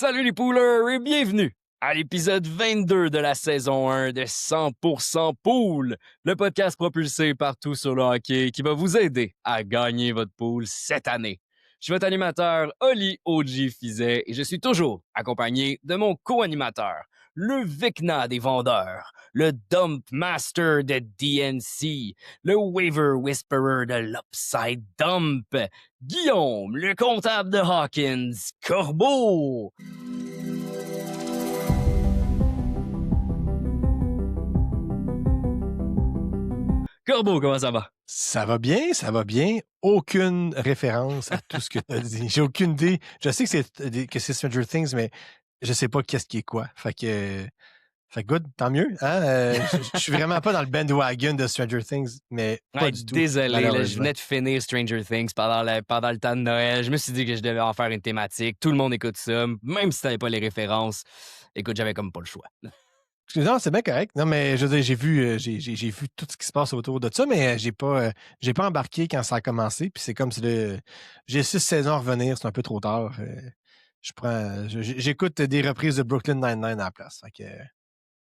Salut les poolers et bienvenue à l'épisode 22 de la saison 1 de 100% Pool, le podcast propulsé partout sur le hockey qui va vous aider à gagner votre pool cette année. Je suis votre animateur Oli OG Fizet et je suis toujours accompagné de mon co-animateur, le Vecna des vendeurs, le Dump Master de DNC, le Waiver Whisperer de l'Upside Dump, Guillaume, le comptable de Hawkins, Corbeau. Corbeau, comment ça va? Ça va bien, ça va bien. Aucune référence à tout ce que tu as dit. J'ai aucune idée. Je sais que c'est Stranger Things, mais je sais pas qu'est-ce qui est quoi. Fait que good, tant mieux. Hein? Je suis vraiment pas dans le bandwagon de Stranger Things, mais pas du tout. Désolé, là, je venais de finir Stranger Things pendant le temps de Noël. Je me suis dit que je devais en faire une thématique. Tout le monde écoute ça, même si t'avais pas les références. Écoute, j'avais comme pas le choix. Non, c'est bien correct. Non, mais je veux dire, j'ai vu tout ce qui se passe autour de ça, mais j'ai pas embarqué quand ça a commencé. Puis c'est comme si j'ai 6 saisons à revenir, c'est un peu trop tard. J'écoute des reprises de Brooklyn Nine-Nine à la place. Fait que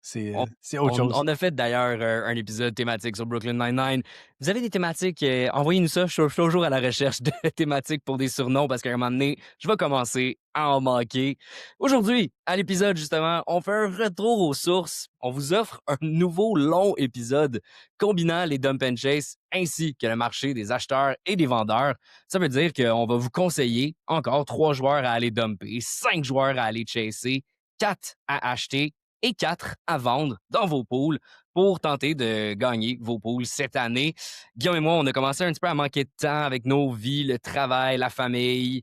c'est autre chose. On a fait d'ailleurs un épisode thématique sur Brooklyn Nine-Nine. Vous avez des thématiques, envoyez-nous ça. Je suis toujours à la recherche de thématiques pour des surnoms parce qu'à un moment donné, je vais commencer à en manquer. Aujourd'hui, à l'épisode, justement, on fait un retour aux sources. On vous offre un nouveau long épisode combinant les dump and chase ainsi que le marché des acheteurs et des vendeurs. Ça veut dire qu'on va vous conseiller encore 3 joueurs à aller dumper, 5 joueurs à aller chasser, 4 à acheter et 4 à vendre dans vos pools pour tenter de gagner vos pools cette année. Guillaume et moi, on a commencé un petit peu à manquer de temps avec nos vies, le travail, la famille,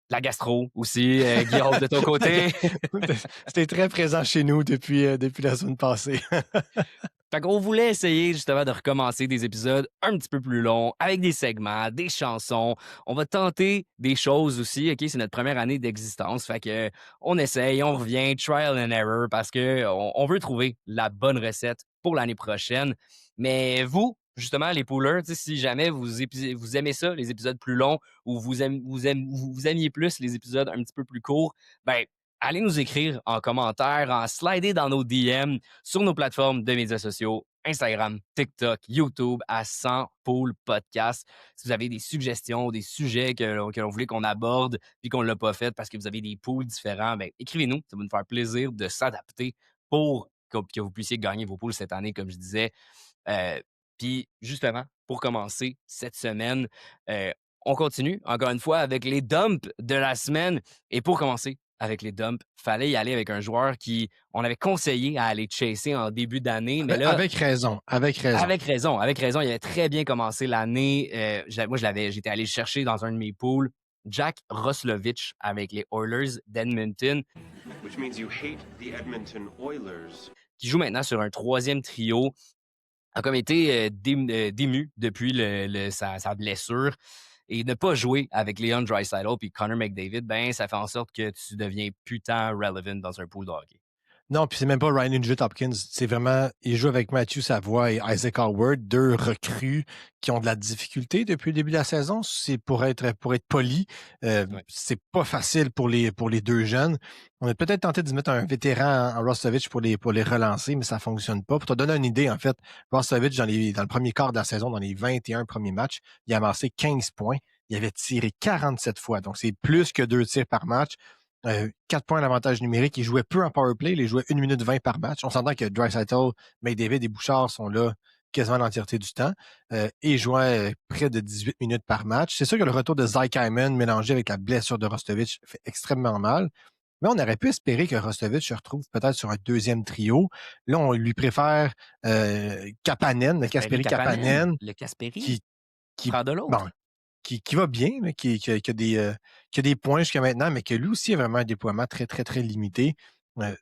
la gastro aussi. Guillaume, de ton côté? C'était très présent chez nous depuis la semaine passée. Fait qu'on voulait essayer justement de recommencer des épisodes un petit peu plus longs, avec des segments, des chansons. On va tenter des choses aussi, OK? C'est notre première année d'existence. Fait que on essaye, on revient, trial and error, parce que on veut trouver la bonne recette pour l'année prochaine. Mais vous, justement, les poolers, si jamais vous aimez ça, les épisodes plus longs, ou vous aimiez plus les épisodes un petit peu plus courts, ben allez nous écrire en commentaire, en slider dans nos DM sur nos plateformes de médias sociaux, Instagram, TikTok, YouTube, à 100 Pool Podcast. Si vous avez des suggestions, des sujets que l'on voulait qu'on aborde puis qu'on ne l'a pas fait parce que vous avez des pools différents, ben, écrivez-nous. Ça va nous faire plaisir de s'adapter pour que vous puissiez gagner vos pools cette année, comme je disais. Puis, justement, pour commencer cette semaine, on continue, encore une fois, avec les dumps de la semaine. Et pour commencer avec les dumps, fallait y aller avec un joueur on avait conseillé à aller chasser en début d'année. Mais là, avec raison. Il avait très bien commencé l'année. Moi, j'étais allé le chercher dans un de mes pools. Jack Roslovich avec les Oilers d'Edmonton. Which means you hate the Edmonton Oilers. Qui joue maintenant sur un 3e trio. A comme été dému depuis sa blessure. Et ne pas jouer avec Leon Draisaitl et Connor McDavid, ben ça fait en sorte que tu deviens putain relevant dans un pool de hockey. Non, puis c'est même pas Ryan Nugent-Hopkins. C'est vraiment, il joue avec Matthew Savoie et Isaac Howard, 2 recrues qui ont de la difficulté depuis le début de la saison. C'est pour être poli. C'est pas facile pour les 2 jeunes. On a peut-être tenté de mettre un vétéran en Rostovich pour les relancer, mais ça fonctionne pas. Pour te donner une idée, en fait, Rostovich, dans le premier quart de la saison, dans les 21 premiers matchs, il a amassé 15 points. Il avait tiré 47 fois. Donc, c'est plus que 2 tirs par match. 4 points d'avantage numérique. Il jouait peu en powerplay. Il jouait 1 minute 20 par match. On s'entend que Draisaitl, McDavid et Bouchard sont là quasiment l'entièreté du temps et jouait près de 18 minutes par match. C'est sûr que le retour de Zach Hyman mélangé avec la blessure de Rostovich fait extrêmement mal. Mais on aurait pu espérer que Rostovich se retrouve peut-être sur un 2e trio. Là, on lui préfère Kapanen, le Kasperi Kapanen. Le Kasperi qui prend de l'autre. Bon, qui va bien, mais qui a des points jusqu'à maintenant, mais que lui aussi a vraiment un déploiement très, très, très limité.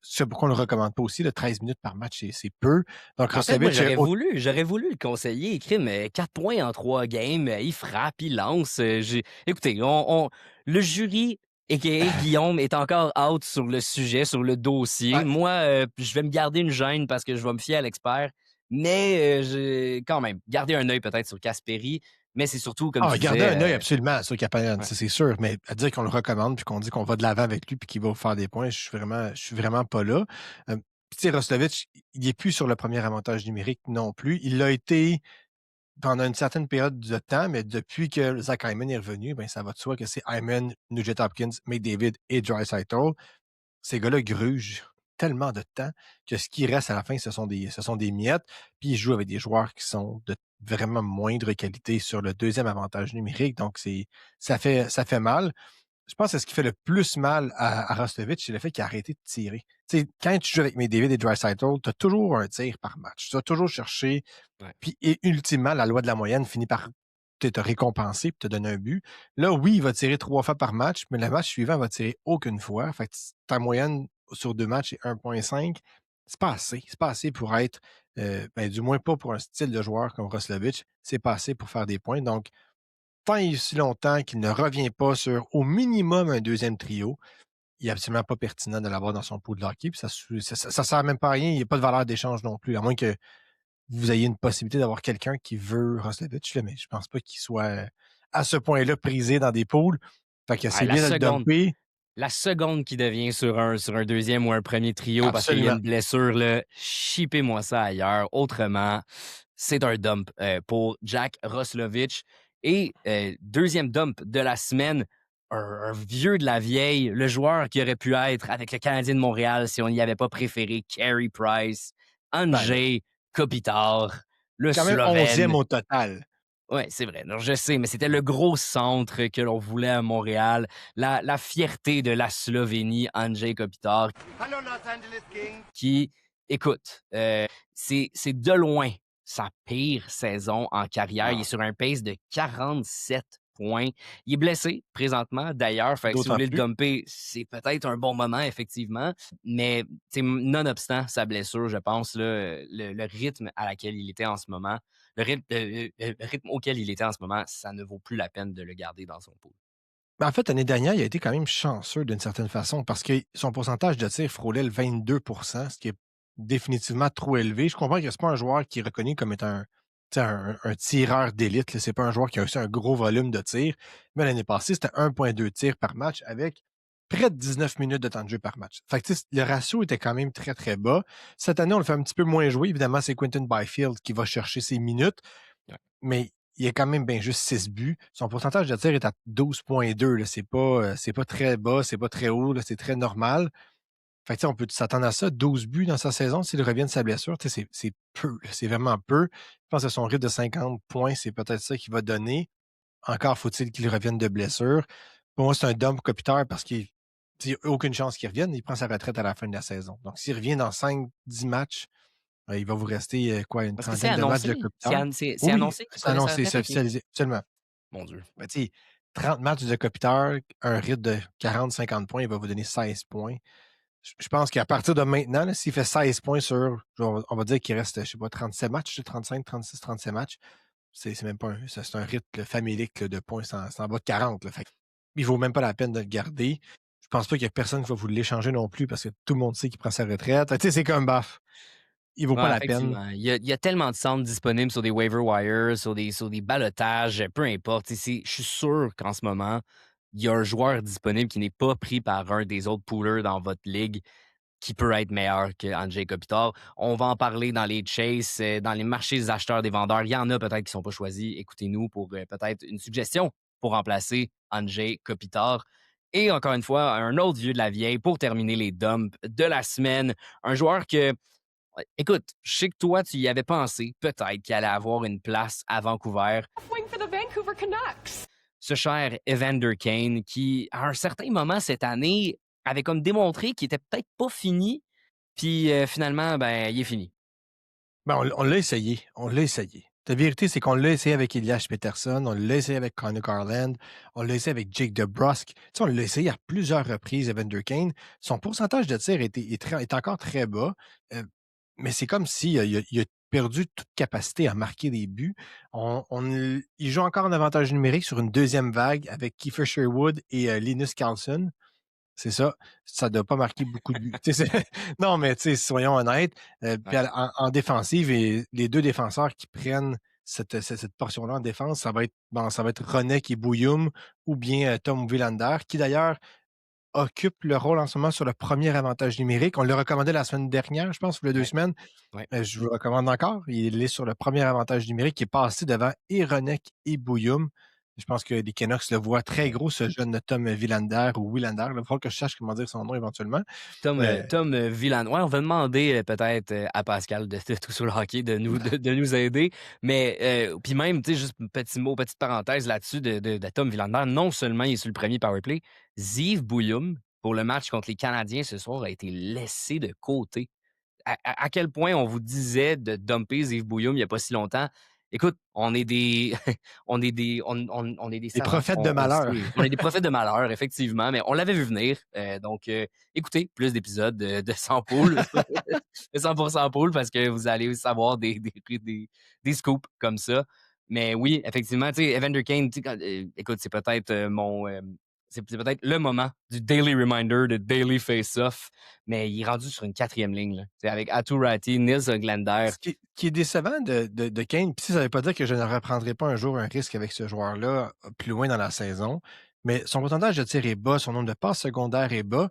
C'est pourquoi on ne le recommande pas aussi. 13 minutes par match, c'est peu. Donc, en fait, moi, j'aurais voulu le conseiller. Écrit, mais 4 points en 3 games. Il frappe, il lance. Écoutez, le jury et Guillaume est encore out sur le sujet, sur le dossier. Ouais. Moi, je vais me garder une gêne parce que je vais me fier à l'expert. Mais quand même, garder un œil peut-être sur Kasperi. Mais c'est surtout, comme tu Gardez un œil disais, absolument sur Kapanen, ouais. ça c'est sûr, mais à dire qu'on le recommande puis qu'on dit qu'on va de l'avant avec lui puis qu'il va faire des points, je suis vraiment pas là. Tu sais, Roslovic, il est plus sur le premier avantage numérique non plus. Il l'a été pendant une certaine période de temps, mais depuis que Zach Hyman est revenu, ben ça va de soi que c'est Hyman, Nugent Hopkins, McDavid et Draisaitl. Ces gars-là grugent tellement de temps que ce qui reste à la fin, ce sont des miettes. Puis ils jouent avec des joueurs qui sont de vraiment moindre qualité sur le deuxième avantage numérique. Donc, ça fait mal. Je pense que ce qui fait le plus mal à Roslovic, c'est le fait qu'il a arrêté de tirer. Tu sais, quand tu joues avec David et Draisaitl, tu as toujours un tir par match. Tu vas toujours chercher. Ouais. Puis, et ultimement, la loi de la moyenne finit par te récompenser et te donner un but. Là, oui, il va tirer 3 fois par match, mais le match suivant, il va tirer aucune fois. Fait que ta moyenne sur 2 matchs est 1,5. C'est pas assez. C'est pas assez pour être, du moins pas pour un style de joueur comme Roslovic. C'est pas assez pour faire des points. Donc, tant et aussi longtemps qu'il ne revient pas sur au minimum un deuxième trio, il n'est absolument pas pertinent de l'avoir dans son pot de hockey. Puis ça sert même pas à rien. Il n'y a pas de valeur d'échange non plus, à moins que vous ayez une possibilité d'avoir quelqu'un qui veut Roslovic, là, mais je pense pas qu'il soit à ce point-là prisé dans des poules. Fait que Ah, c'est bien de le dumper. la seconde qui devient sur un deuxième ou un premier trio parce qu'il y a Absolument. une blessure, là, shippez-moi ça ailleurs. Autrement, c'est un dump pour Jack Roslovic. Et deuxième dump de la semaine, un vieux de la vieille, le joueur qui aurait pu être avec le Canadien de Montréal si on n'y avait pas préféré Carey Price, Ben, Andrzej Kopitar, le quand même 11e Slovène. au total. Oui, c'est vrai. Non, je sais, mais c'était le gros centre que l'on voulait à Montréal. La fierté de la Slovénie, Andrzej Kopitar, Hello, Los Angeles Kings. qui, écoute, c'est de loin sa pire saison en carrière. Il est sur un pace de 47 points. Il est blessé présentement, d'ailleurs. Fait que si vous D'autant voulez le plus. dumper, c'est peut-être un bon moment, effectivement. Mais nonobstant sa blessure, je pense, là, le rythme à laquelle il était en ce moment, le rythme auquel il était en ce moment, ça ne vaut plus la peine de le garder dans son pool. Mais en fait, l'année dernière, il a été quand même chanceux d'une certaine façon parce que son pourcentage de tir frôlait le 22 ce qui est définitivement trop élevé. Je comprends que c'est pas un joueur qui est reconnu comme étant un tireur d'élite. Là. C'est pas un joueur qui a aussi un gros volume de tir. Mais l'année passée, c'était 1,2 tirs par match avec près de 19 minutes de temps de jeu par match. Fait que, le ratio était quand même très, très bas. Cette année, on le fait un petit peu moins jouer. Évidemment, c'est Quentin Byfield qui va chercher ses minutes. Ouais. Mais il y a quand même bien juste 6 buts. Son pourcentage de tir est à 12,2. C'est pas très bas, c'est pas très haut, là, c'est très normal. Fait que, on peut s'attendre à ça. 12 buts dans sa saison s'il revient de sa blessure. C'est peu. Là, c'est vraiment peu. Je pense que son rythme de 50 points, c'est peut-être ça qu'il va donner. Encore faut-il qu'il revienne de blessure. Pour moi, c'est un dump Kopitar parce qu'il n'y a aucune chance qu'il revienne. Il prend sa retraite à la fin de la saison. Donc, s'il revient dans 5-10 matchs, il va vous rester une Est-ce que c'est trentaine de matchs de annoncé? Kopitar. C'est Oui, annoncé qu'il c'est prenait sa annoncé, c'est retraite? OK. officialisé, absolument. Mon Dieu. Ben, 30 matchs de Kopitar, un rythme de 40-50 points, il va vous donner 16 points. Je pense qu'à partir de maintenant, là, s'il fait 16 points sur, on va dire qu'il reste, je sais pas, 37 matchs, 35, 36, 37 matchs, c'est même pas c'est un rythme familique là, de points, c'est en bas de 40. Là, fait il vaut même pas la peine de le garder. Je pense pas qu'il y a personne qui va vous l'échanger non plus parce que tout le monde sait qu'il prend sa retraite. C'est comme baf. Il vaut pas Ouais, la peine. effectivement. Il y a tellement de centres disponibles sur des waiver wires, sur des ballottages, peu importe. Je suis sûr qu'en ce moment, il y a un joueur disponible qui n'est pas pris par un des autres poolers dans votre ligue qui peut être meilleur que Andrzej Kopitar. On va en parler dans les chases, dans les marchés des acheteurs, des vendeurs. Il y en a peut-être qui ne sont pas choisis. Écoutez-nous pour peut-être une suggestion pour remplacer Andrzej Kopitar. Et encore une fois, un autre vieux de la vieille pour terminer les dumps de la semaine. Un joueur que, écoute, je sais que toi, tu y avais pensé, peut-être qu'il allait avoir une place à Vancouver. Wing for the Vancouver Canucks. Ce cher Evander Kane qui, à un certain moment cette année, avait comme démontré qu'il était peut-être pas fini, puis finalement, ben, il est fini. Ben, on l'a essayé. On l'a essayé. La vérité, c'est qu'on l'a essayé avec Elias Peterson, on l'a essayé avec Connor Garland, on l'a essayé avec Jake DeBrusk. On l'a essayé à plusieurs reprises, Evander Kane. Son pourcentage de tir est encore très bas, mais c'est comme s'il il a perdu toute capacité à marquer des buts. Il joue encore en avantage numérique sur une deuxième vague avec Kiefer Sherwood et Linus Carlson. C'est ça. Ça ne doit pas marquer beaucoup de buts. Non, mais soyons honnêtes. Puis Ouais. en défensive, les deux défenseurs qui prennent cette portion-là en défense, ça va être Ronek et Bouyoum ou bien Tom Willander, qui d'ailleurs occupe le rôle en ce moment sur le premier avantage numérique. On l'a recommandé la semaine dernière, je pense, ou il y a 2 Ouais, semaines. ouais. Je vous le recommande encore. Il est sur le premier avantage numérique qui est passé devant et Ronek et Bouyoum. Je pense que les Canucks le voient très gros, ce jeune Tom Willander ou Willander. Il va falloir que je sache comment dire son nom éventuellement. Tom Villan. Ouais, on va demander peut-être à Pascal de Tout sur le hockey de nous aider. Mais puis même, tu sais, juste un petit mot, petite parenthèse là-dessus de Tom Villander. Non seulement il est sur le premier powerplay, Ziv Bouilloum, pour le match contre les Canadiens ce soir, a été laissé de côté. À quel point on vous disait de dumper Ziv Bouilloum il n'y a pas si longtemps. Écoute, on est des on est des Les savants. prophètes de malheur. On est des prophètes de malheur, effectivement, mais on l'avait vu venir. Donc, écoutez plus d'épisodes de 100 poules, de 100% poules, parce que vous allez savoir des scoops comme ça. Mais oui, effectivement, tu sais, Evander Kane, écoute, c'est peut-être c'est peut-être le moment du daily reminder, de daily face-off, mais il est rendu sur une 4e ligne, là. Tu sais, avec Aatu Ratti, Nils Höglander. Ce qui est décevant de Kane, puis ça ne veut pas dire que je ne reprendrai pas un jour un risque avec ce joueur-là plus loin dans la saison, mais son pourcentage de tir est bas, son nombre de passes secondaires est bas,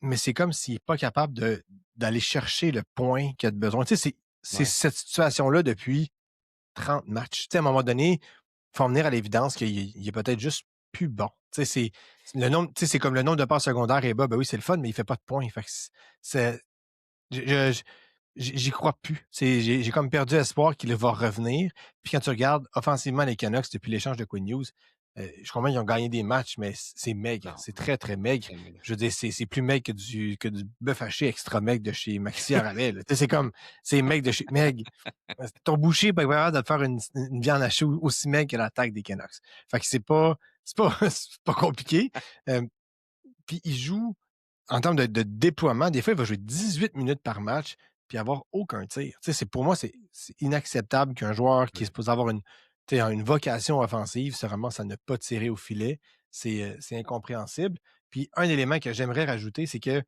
mais c'est comme s'il n'est pas capable d'aller chercher le point qu'il a besoin. Tu sais, c'est Ouais. cette situation-là depuis 30 matchs. Tu sais, à un moment donné, il faut en venir à l'évidence qu'il est peut-être juste plus bon. Tu sais, c'est comme le nombre de passes secondaires est bas, ben oui, c'est le fun, mais il ne fait pas de points. Fait que j'y crois plus. J'ai comme perdu espoir qu'il va revenir. Puis quand tu regardes offensivement les Canucks depuis l'échange de Quinn Hughes, je comprends qu'ils ont gagné des matchs, mais c'est maigre. Non, C'est très, très maigre. très maigre. Je veux dire, c'est plus maigre que du bœuf haché extra maigre de chez Maxi Aravet. C'est maigre de chez maigre. Ton boucher n'est pas capable de te faire une viande hachée aussi maigre que l'attaque des Canucks. Fait que c'est pas compliqué. Puis il joue en termes de déploiement, des fois, il va jouer 18 minutes par match puis avoir aucun tir. Tu sais, pour moi, c'est inacceptable qu'un joueur qui est supposé avoir une vocation offensive, ça ne pas tirer au filet. C'est incompréhensible. Puis un élément que j'aimerais rajouter, c'est que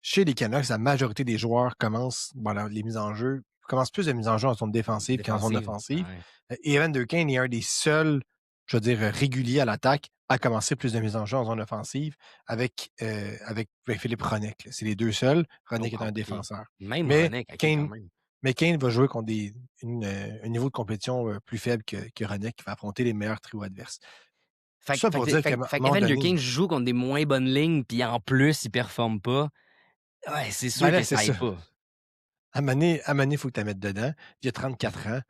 chez les Canucks, la majorité des joueurs commencent les mises en jeu, commencent plus de mises en jeu en zone défensive qu'en zone offensive. Ouais. Et Evander Kane est un des seuls, je veux dire, réguliers à l'attaque à commencer plus de mises en jeu en zone offensive avec Philippe Hronek. C'est les deux seuls. Hronek est un OK. défenseur. Même Mais Ronek, OK, quand Kane, même. mais Kane va jouer contre un niveau de compétition plus faible que Hronek, qui va affronter les meilleurs trios adverses. Tout ça pour dire qu'à un Fait moment qu'Evander donné, Kane joue contre des moins bonnes lignes, puis en plus, il performe pas. Ouais, c'est sûr ben là, que c'est ça aille ça. pas. À Mané, il faut que tu la mettes dedans. Il a 34 ans.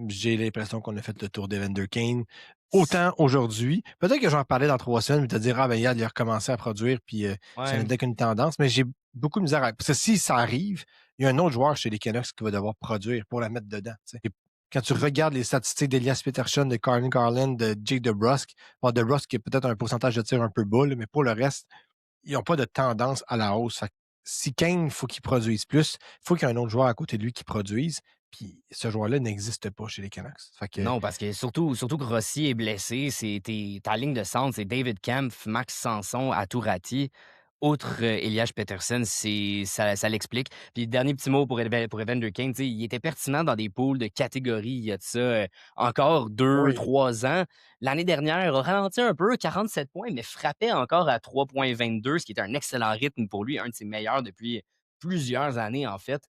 J'ai l'impression qu'on a fait le tour d'Evander Kane. Autant aujourd'hui. Peut-être que j'en parlais dans 3 semaines, puis te dire, ah ben, il a recommencé à produire, puis ça Ouais. n'était qu'une tendance. Mais j'ai beaucoup de misère parce que si ça arrive, il y a un autre joueur chez les Canucks qui va devoir produire pour la mettre dedans. Tu sais. Et quand tu regardes les statistiques d'Elias Peterson, de Carlin Garland, de Jake DeBrusk, DeBrusk qui a peut-être un pourcentage de tir un peu bas, mais pour le reste, ils n'ont pas de tendance à la hausse. Fait que si Kane, il faut qu'il produise plus, il faut qu'il y ait un autre joueur à côté de lui qui produise. Puis ce joueur-là n'existe pas chez les Canucks. Fait que, Non, parce que surtout que Rossi est blessé, ta ligne de centre, c'est David Kempf, Max Sanson, Aatu Ratti. Outre Elias Peterson, ça l'explique. Puis, dernier petit mot pour Evander Kane, tu sais, il était pertinent dans des pools de catégorie il y a de ça encore 2, oui, 3 ans. L'année dernière, a ralenti un peu, 47 points, mais frappait encore à 3,22, ce qui était un excellent rythme pour lui, un de ses meilleurs depuis plusieurs années, en fait.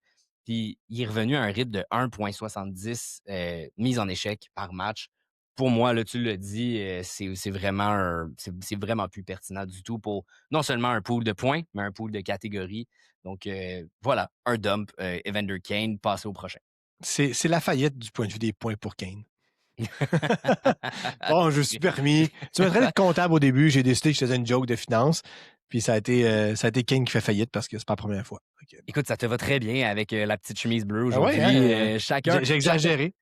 Puis, il est revenu à un rythme de 1,70 mise en échec par match. Pour moi, là, tu l'as dit, c'est vraiment plus pertinent du tout pour non seulement un pool de points, mais un pool de catégories. Donc, voilà, un dump, Evander Kane, passé au prochain. c'est la faillite du point de vue des points pour Kane. Bon, je me suis permis. Tu m'as traité de comptable au début. J'ai décidé que je faisais une joke de finance. Puis ça a été Kane qui fait faillite parce que c'est pas la première fois. Écoute, ça te va très bien avec la petite chemise bleue Ah ouais, aujourd'hui. hein, Chacun. j'ai exagéré.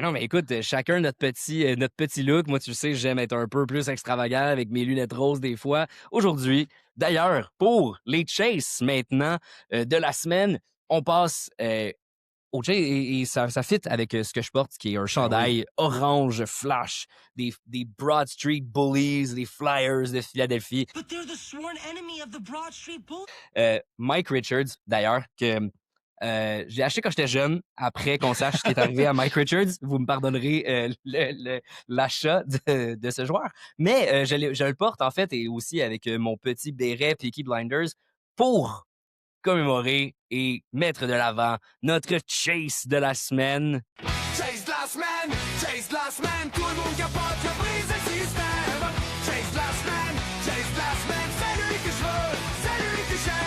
Non, mais écoute, chacun notre petit look. Moi, tu le sais, j'aime être un peu plus extravagant avec mes lunettes roses des fois. Aujourd'hui, d'ailleurs, pour les Chase maintenant de la semaine, on passe au Chase et ça fit avec ce que je porte, qui est un chandail orange flash, des Broad Street Bullies, des Flyers de Philadelphie. But they're the sworn enemy of the Broad Street Bulls. Mike Richards, d'ailleurs, que J'ai acheté quand j'étais jeune, après qu'on sache ce qui est arrivé à Mike Richards. Vous me pardonnerez l'achat de ce joueur. Mais je le porte, en fait, et aussi avec mon petit béret Peaky Blinders pour commémorer et mettre de l'avant notre chase de la semaine. Chase de la semaine, tout le monde capote, je brise le système. Chase de la semaine, c'est lui que je veux, c'est lui que j'aime.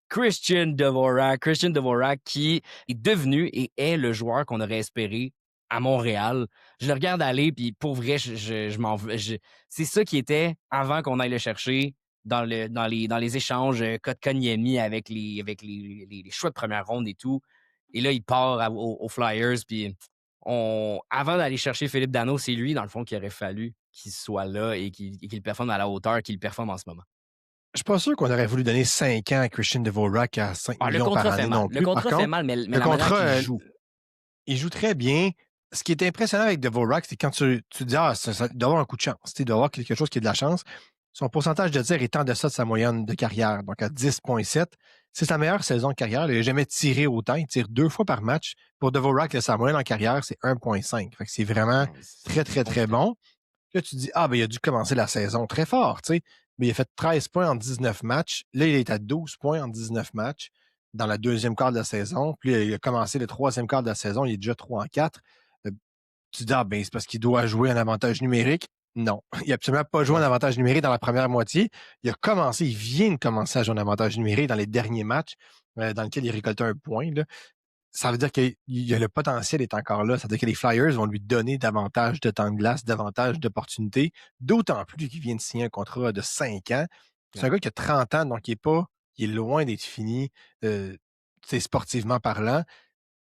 Christian Dvorak qui est devenu et est le joueur qu'on aurait espéré à Montréal. Je le regarde aller, puis pour vrai, je m'en veux. C'est ça qui était avant qu'on aille le chercher dans les échanges Kotkaniemi avec les choix de première ronde et tout. Et là, il part aux Flyers, puis avant d'aller chercher Philippe Danault, c'est lui, dans le fond, qu'il aurait fallu qu'il soit là et qu'il performe à la hauteur qu'il performe en ce moment. Je suis pas sûr qu'on aurait voulu donner 5 ans à Christian Dvorak à 5 Le millions par contrat année fait mal. non plus. Le contrat Par fait contre, mal, mais le la manière contrat, qu'il joue. il joue très bien. Ce qui est impressionnant avec Dvorak, c'est quand tu dis, ça doit avoir un coup de chance. Il doit avoir quelque chose qui est de la chance. Son pourcentage de tir est en deçà de sa moyenne de carrière, donc à 10,7. C'est sa meilleure saison de carrière. Il n'a jamais tiré autant. Il tire 2 fois par match. Pour Dvorak, sa moyenne en carrière, c'est 1,5. Fait que c'est vraiment très, très, très bon. Là, tu te dis, il a dû commencer la saison très fort, tu sais. Mais il a fait 13 points en 19 matchs. Là, il est à 12 points en 19 matchs dans la deuxième quart de la saison. Puis il a commencé le troisième quart de la saison. Il est déjà 3 en 4. Tu te dis, c'est parce qu'il doit jouer un avantage numérique. Non, il n'a absolument pas joué un avantage numérique dans la première moitié. Il vient de commencer à jouer un avantage numérique dans les derniers matchs dans lesquels il récoltait un point. Là. Ça veut dire que le potentiel est encore là. Ça veut dire que les Flyers vont lui donner davantage de temps de glace, davantage d'opportunités, d'autant plus qu'il vient de signer un contrat de 5 ans. C'est un gars qui a 30 ans, donc il est loin d'être fini, sportivement parlant.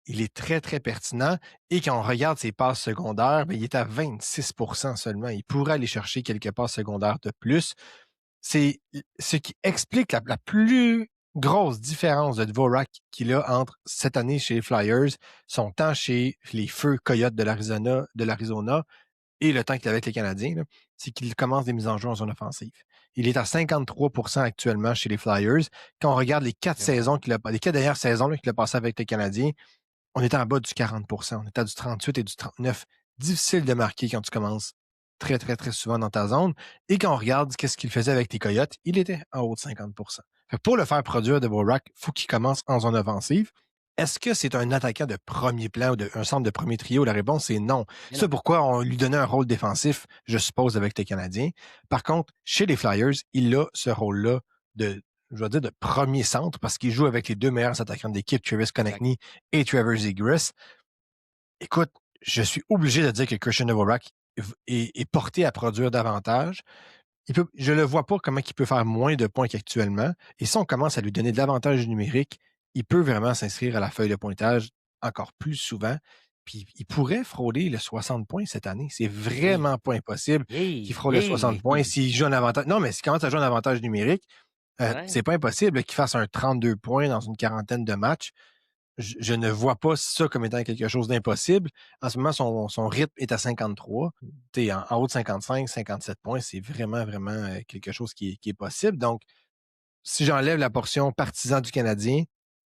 Il est très, très pertinent. Et quand on regarde ses passes secondaires, il est à 26% seulement. Il pourrait aller chercher quelques passes secondaires de plus. C'est ce qui explique la plus grosse différence de Dvorak qu'il a entre cette année chez les Flyers, son temps chez les Feux Coyotes de l'Arizona et le temps qu'il a avec les Canadiens, c'est qu'il commence des mises en jeu en zone offensive. Il est à 53% actuellement chez les Flyers. Quand on regarde les 4 dernières saisons qu'il a passées avec les Canadiens, on était en bas du 40%. On était à du 38 et du 39. Difficile de marquer quand tu commences très, très, très souvent dans ta zone. Et quand on regarde qu'est-ce qu'il faisait avec les Coyotes, il était en haut de 50%. Pour le faire produire de Dvorak, il faut qu'il commence en zone offensive. Est-ce que c'est un attaquant de premier plan ou un centre de premier trio? La réponse est non. C'est pourquoi on lui donnait un rôle défensif, je suppose, avec les Canadiens. Par contre, chez les Flyers, il a ce rôle-là de premier centre parce qu'il joue avec les deux meilleurs attaquants de l'équipe, Travis Konecny et Trevor Zegras. Écoute, je suis obligé de dire que Christian Dvorak est porté à produire davantage. Je ne le vois pas comment il peut faire moins de points qu'actuellement. Et si on commence à lui donner de l'avantage numérique, il peut vraiment s'inscrire à la feuille de pointage encore plus souvent. Puis il pourrait frauder le 60 points cette année. C'est vraiment pas impossible qu'il fraude le 60 points s'il joue un avantage. Non, mais s'il commence à jouer un avantage numérique, c'est pas impossible qu'il fasse un 32 points dans une quarantaine de matchs. Je ne vois pas ça comme étant quelque chose d'impossible. En ce moment, son rythme est à 53. En haut de 55, 57 points, c'est vraiment, vraiment quelque chose qui est possible. Donc, si j'enlève la portion partisan du Canadien,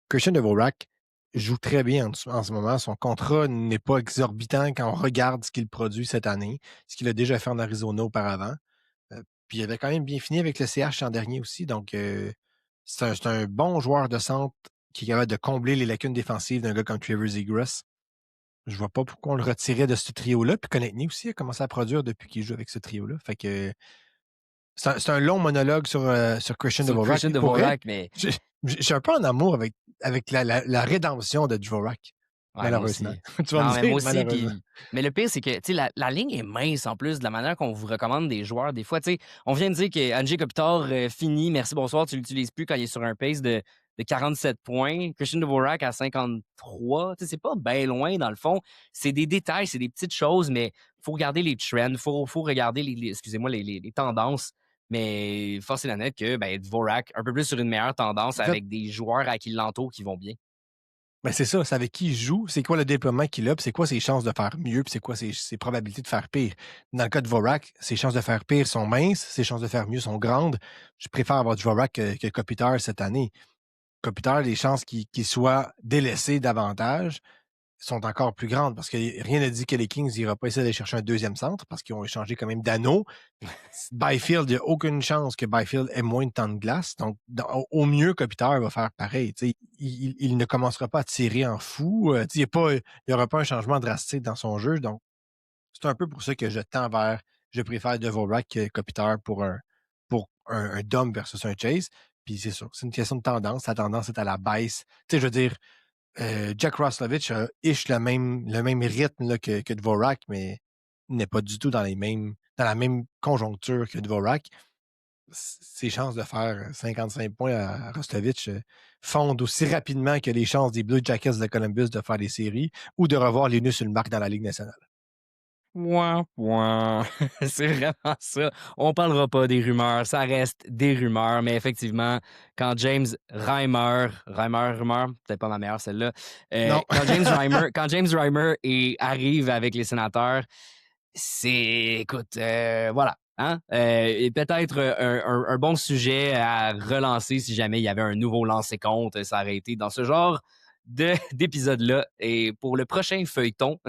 Christian Dvorak joue très bien en ce moment. Son contrat n'est pas exorbitant quand on regarde ce qu'il produit cette année, ce qu'il a déjà fait en Arizona auparavant. Puis il avait quand même bien fini avec le CH l'an dernier aussi. Donc, c'est un bon joueur de centre qui est capable de combler les lacunes défensives d'un gars comme Trevor Zegras. Je vois pas pourquoi on le retirait de ce trio-là. Puis Konecny aussi a commencé à produire depuis qu'il joue avec ce trio-là. Fait que c'est un long monologue sur Christian Dvorak. Mais je suis un peu en amour avec la rédemption de Dvorak. Malheureusement. Tu vas me dire, moi aussi, malheureusement. mais le pire, c'est que la ligne est mince en plus de la manière qu'on vous recommande des joueurs. Des fois, on vient de dire que Anže Kopitar finit, merci, bonsoir, tu l'utilises plus quand il est sur un pace de 47 points. Christian Dvorak à 53. C'est pas bien loin, dans le fond. C'est des détails, c'est des petites choses, mais il faut regarder les trends, il faut regarder les tendances. Mais force est la nette que Dvorak, un peu plus sur une meilleure tendance avec des joueurs à qui l'entourent qui vont bien. Ben c'est ça, c'est avec qui il joue, c'est quoi le déploiement qu'il a, puis c'est quoi ses chances de faire mieux, puis c'est quoi ses probabilités de faire pire. Dans le cas de Vorak, ses chances de faire pire sont minces, ses chances de faire mieux sont grandes. Je préfère avoir du Vorak que Kopitar cette année. Kopitar, les chances qu'il soit délaissé davantage sont encore plus grandes parce que rien ne dit que les Kings n'iront pas essayer d'aller chercher un deuxième centre parce qu'ils ont échangé quand même d'anneaux. Byfield, il n'y a aucune chance que Byfield ait moins de temps de glace. Donc, au mieux, Kopitar va faire pareil. Il ne commencera pas à tirer en fou. Il n'y aura pas un changement drastique dans son jeu. Donc, c'est un peu pour ça que je tends vers, je préfère Dvorak que Kopitar pour un Dom versus un Chase. Puis c'est sûr, c'est une question de tendance. La tendance est à la baisse. Je veux dire, Jack Roslovich a le même rythme là, que Dvorak, mais n'est pas du tout dans la même conjoncture que Dvorak. Ses chances de faire 55 points à Roslovich fondent aussi rapidement que les chances des Blue Jackets de Columbus de faire les séries ou de revoir Linus Ulmark dans la Ligue nationale. Ouin, ouin. C'est vraiment ça. On parlera pas des rumeurs, ça reste des rumeurs, mais effectivement, quand James Reimer, peut-être pas ma meilleure celle-là, Non. quand James Reimer arrive avec les Sénateurs, écoute, voilà. Hein? Et peut-être un bon sujet à relancer si jamais il y avait un nouveau lancer-compte, ça aurait été dans ce genre d'épisode-là. Et pour le prochain feuilleton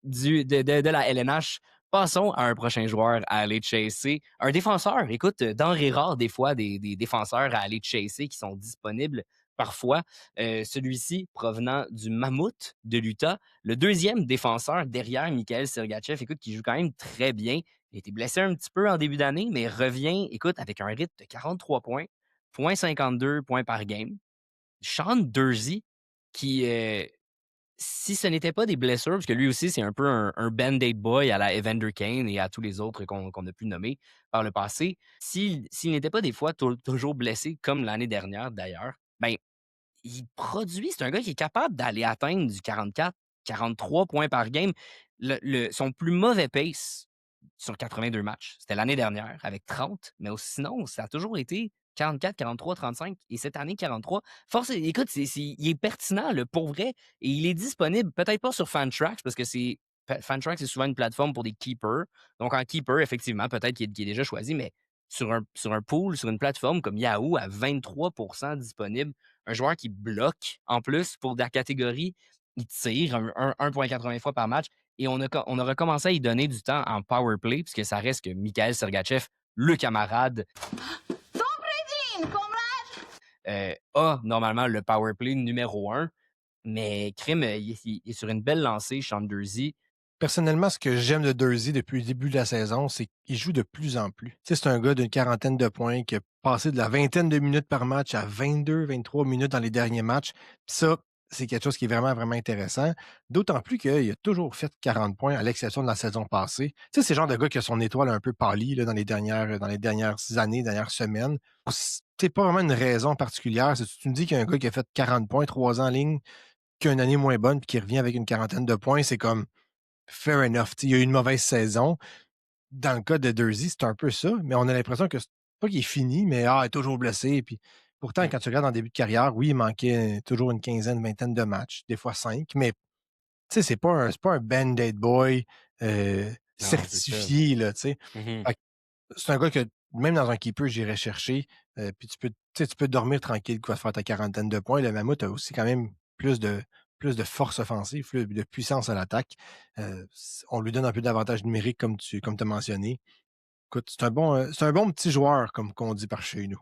de la LNH, passons à un prochain joueur à aller chasser. Un défenseur, écoute, denrée rare des fois, des défenseurs à aller chasser qui sont disponibles parfois. Celui-ci provenant du Mammouth de l'Utah, le deuxième défenseur derrière Mikhail Sergachev, écoute, qui joue quand même très bien. Il a été blessé un petit peu en début d'année, mais revient, écoute, avec un rythme de 43 points, 0,52 points par game. Sean Durzi, qui si ce n'était pas des blessures, parce que lui aussi, c'est un peu un band-aid boy à la Evander Kane et à tous les autres qu'on a pu nommer par le passé, s'il n'était pas des fois toujours blessé, comme l'année dernière d'ailleurs, ben, il produit, c'est un gars qui est capable d'aller atteindre du 44, 43 points par game. Son plus mauvais pace sur 82 matchs, c'était l'année dernière avec 30, mais sinon, ça a toujours été 44, 43, 35 et cette année 43. Écoute, il est pertinent, pour vrai, et il est disponible, peut-être pas sur Fantrax parce que Fantrax, c'est souvent une plateforme pour des keepers. Donc, en keeper, effectivement, peut-être qu'il est déjà choisi, mais sur un pool, sur une plateforme comme Yahoo, à 23% disponible, un joueur qui bloque en plus pour la catégorie, il tire 1,80 fois par match. Et on a recommencé à y donner du temps en power play, puisque ça reste que Mikhail Sergachev, le camarade, a normalement le power play numéro 1. Mais Crime, il est sur une belle lancée, Sean Durzi. Personnellement, ce que j'aime de Durzi depuis le début de la saison, c'est qu'il joue de plus en plus. Tu sais, c'est un gars d'une quarantaine de points qui a passé de la vingtaine de minutes par match à 22, 23 minutes dans les derniers matchs. Puis ça, c'est quelque chose qui est vraiment, vraiment intéressant. D'autant plus qu'il a toujours fait 40 points, à l'exception de la saison passée. Tu sais, c'est le genre de gars qui a son étoile un peu pâlie là, dans les dernières années, dernières semaines. C'est pas vraiment une raison particulière. Si tu me dis qu'il y a un gars qui a fait 40 points, 3 ans en ligne, qui a une année moins bonne, puis qui revient avec une quarantaine de points, c'est comme fair enough. Il y a eu une mauvaise saison. Dans le cas de Durzi, c'est un peu ça, mais on a l'impression que c'est pas qu'il est fini, mais il est toujours blessé. Puis pourtant, quand tu regardes en début de carrière, oui, il manquait toujours une quinzaine, vingtaine de matchs, des fois 5, mais c'est pas un band-aid boy certifié. Là, c'est un gars que même dans un keeper, j'irais chercher. Puis tu peux dormir tranquille, quoi, faire ta quarantaine de points. Le Mammouth a aussi quand même plus de force offensive, de puissance à l'attaque. On lui donne un peu d'avantage numérique, comme tu as mentionné. Écoute, c'est un bon petit joueur, comme qu'on dit par chez nous.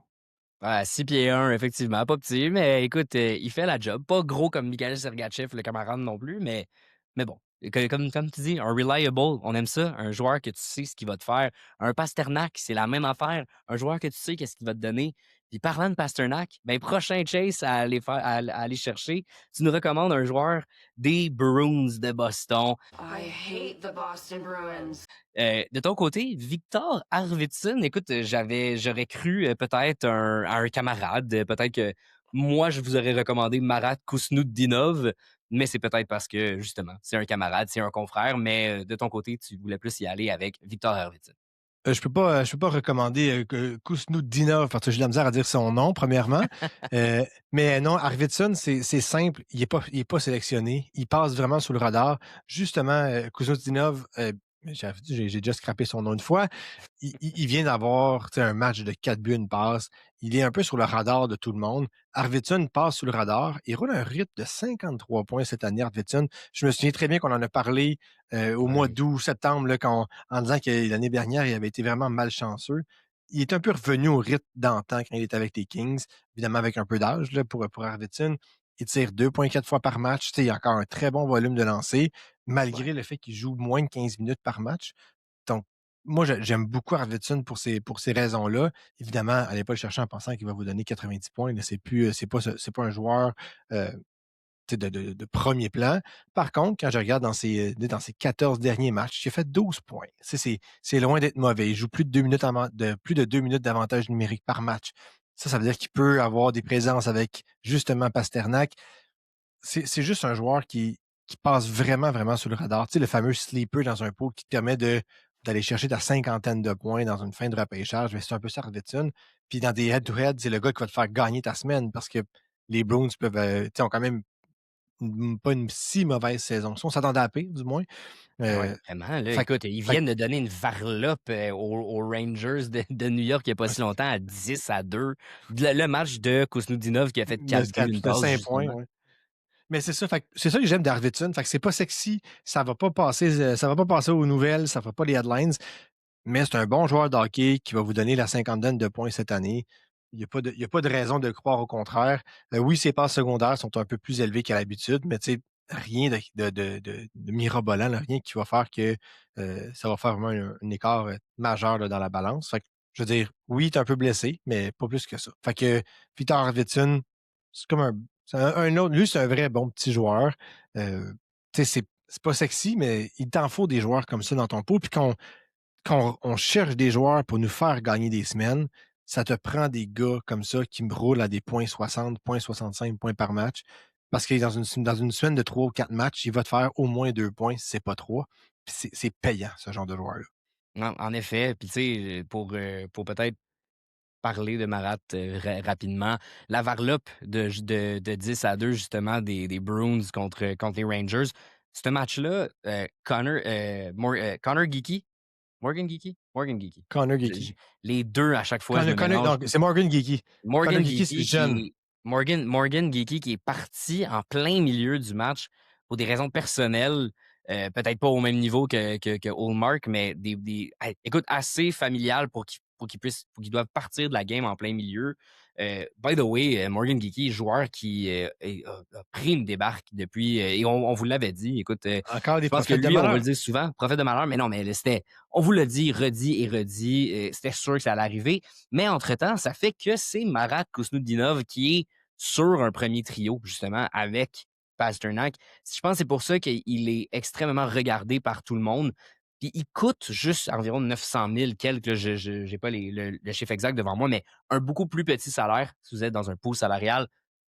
Ouais, 6 pieds 1, effectivement. Pas petit, mais écoute, il fait la job. Pas gros comme Mikhail Sergachev, le camarade non plus, mais bon. Comme tu dis, un reliable, on aime ça. Un joueur que tu sais ce qu'il va te faire. Un Pasternak, c'est la même affaire. Un joueur que tu sais qu'est-ce qu'il va te donner. Puis parlant de Pasternak, ben prochain chase à aller chercher, tu nous recommandes un joueur des Bruins de Boston. I hate the Boston Bruins. De ton côté, Victor Arvidsson, écoute, j'aurais cru peut-être à un camarade, peut-être que moi, je vous aurais recommandé Marat Kusnudinov, mais c'est peut-être parce que, justement, c'est un camarade, c'est un confrère, mais de ton côté, tu voulais plus y aller avec Victor Arvidsson. Je peux pas recommander Kusnudinov parce que j'ai de la misère à dire son nom, premièrement. Mais non, Arvidsson, c'est simple. Il est pas sélectionné. Il passe vraiment sous le radar. Justement, Kusnudinov, j'ai déjà scrappé son nom une fois. Il vient d'avoir un match de 4 buts, une passe. Il est un peu sur le radar de tout le monde. Arvidsson passe sous le radar. Il roule un rythme de 53 points cette année, Arvidsson. Je me souviens très bien qu'on en a parlé au mois d'août, septembre, là, en disant que l'année dernière, il avait été vraiment malchanceux. Il est un peu revenu au rythme d'antan quand il était avec les Kings, évidemment avec un peu d'âge là, pour Arvidsson. Il tire 2,4 fois par match. Il a encore un très bon volume de lancer, malgré le fait qu'il joue moins de 15 minutes par match. Donc, moi, j'aime beaucoup Arvidsson pour ces raisons-là. Évidemment, allez pas le chercher en pensant qu'il va vous donner 90 points. C'est pas un joueur de premier plan. Par contre, quand je regarde dans ses 14 derniers matchs, il a fait 12 points. C'est loin d'être mauvais. Il joue plus de 2 minutes d'avantage numérique par match. Ça veut dire qu'il peut avoir des présences avec justement Pasternak. C'est juste un joueur qui passe vraiment, vraiment sous le radar. Tu sais, le fameux sleeper dans un pot qui te permet d'aller chercher ta cinquantaine de points dans une fin de repêchage. C'est un peu ça, Arvidsson. Puis dans des head-to-head, c'est le gars qui va te faire gagner ta semaine parce que les Bruins ont quand même pas une si mauvaise saison. Ça, on s'attendait à pire, du moins. Oui, vraiment. Là, écoute, ils viennent de donner une varlope aux Rangers de New York il n'y a pas si longtemps à 10-2. Le match de Kusnudinov qui a fait 4 buts, une de passe, 5 points, justement. ouais. Mais c'est ça, c'est ça que j'aime d'Arvidsson. Fait que c'est pas sexy, ça va pas passer aux nouvelles, ça va pas les headlines, mais c'est un bon joueur de hockey qui va vous donner la cinquantaine de points cette année. Il y a pas de raison de le croire au contraire. Oui, ses passes secondaires sont un peu plus élevées qu'à l'habitude, mais tu sais, rien de mirobolant, là, rien qui va faire que ça va faire vraiment un écart majeur là, dans la balance. Fait que, je veux dire, oui, il est un peu blessé, mais pas plus que ça. Fait que Peter Arvidsson, c'est comme un autre. Lui, c'est un vrai bon petit joueur. Tu sais, c'est pas sexy, mais il t'en faut des joueurs comme ça dans ton pot. Puis quand on cherche des joueurs pour nous faire gagner des semaines, ça te prend des gars comme ça qui me roulent à des points 60, points 65 points par match. Parce que dans une semaine de 3 ou 4 matchs, il va te faire au moins 2 points, si c'est pas 3. Puis c'est payant, ce genre de joueur-là. Non, en effet. Puis, tu sais, pour peut-être parler de Marat rapidement, la varlope de 10-2, justement, des Bruins contre les Rangers. Ce match-là, Connor Geeky, Morgan Geeky? Morgan Geeky. Connor Geeky. Les deux, à chaque fois, je me mélange. Non, c'est Morgan Geeky. Morgan Geeky, Geeky c'est jeune. Morgan Geeky qui est parti en plein milieu du match pour des raisons personnelles, peut-être pas au même niveau que Hallmark, mais écoute, assez familial pour qu'ils doivent partir de la game en plein milieu. By the way, Morgan Geeky, joueur qui a pris une débarque depuis, et on vous l'avait dit, écoute, Encore des je pense que prophètes de lui, on va malheur. le dire souvent, prophète de malheur, mais non, mais on vous l'a dit, redit et redit, c'était sûr que ça allait arriver. Mais entre-temps, ça fait que c'est Marat Kusnudinov qui est sur un premier trio, justement, avec Pasternak. Je pense que c'est pour ça qu'il est extrêmement regardé par tout le monde. Puis il coûte juste environ 900 000 quelques, là, je n'ai pas le chiffre exact devant moi, mais un beaucoup plus petit salaire, si vous êtes dans un pool salarial,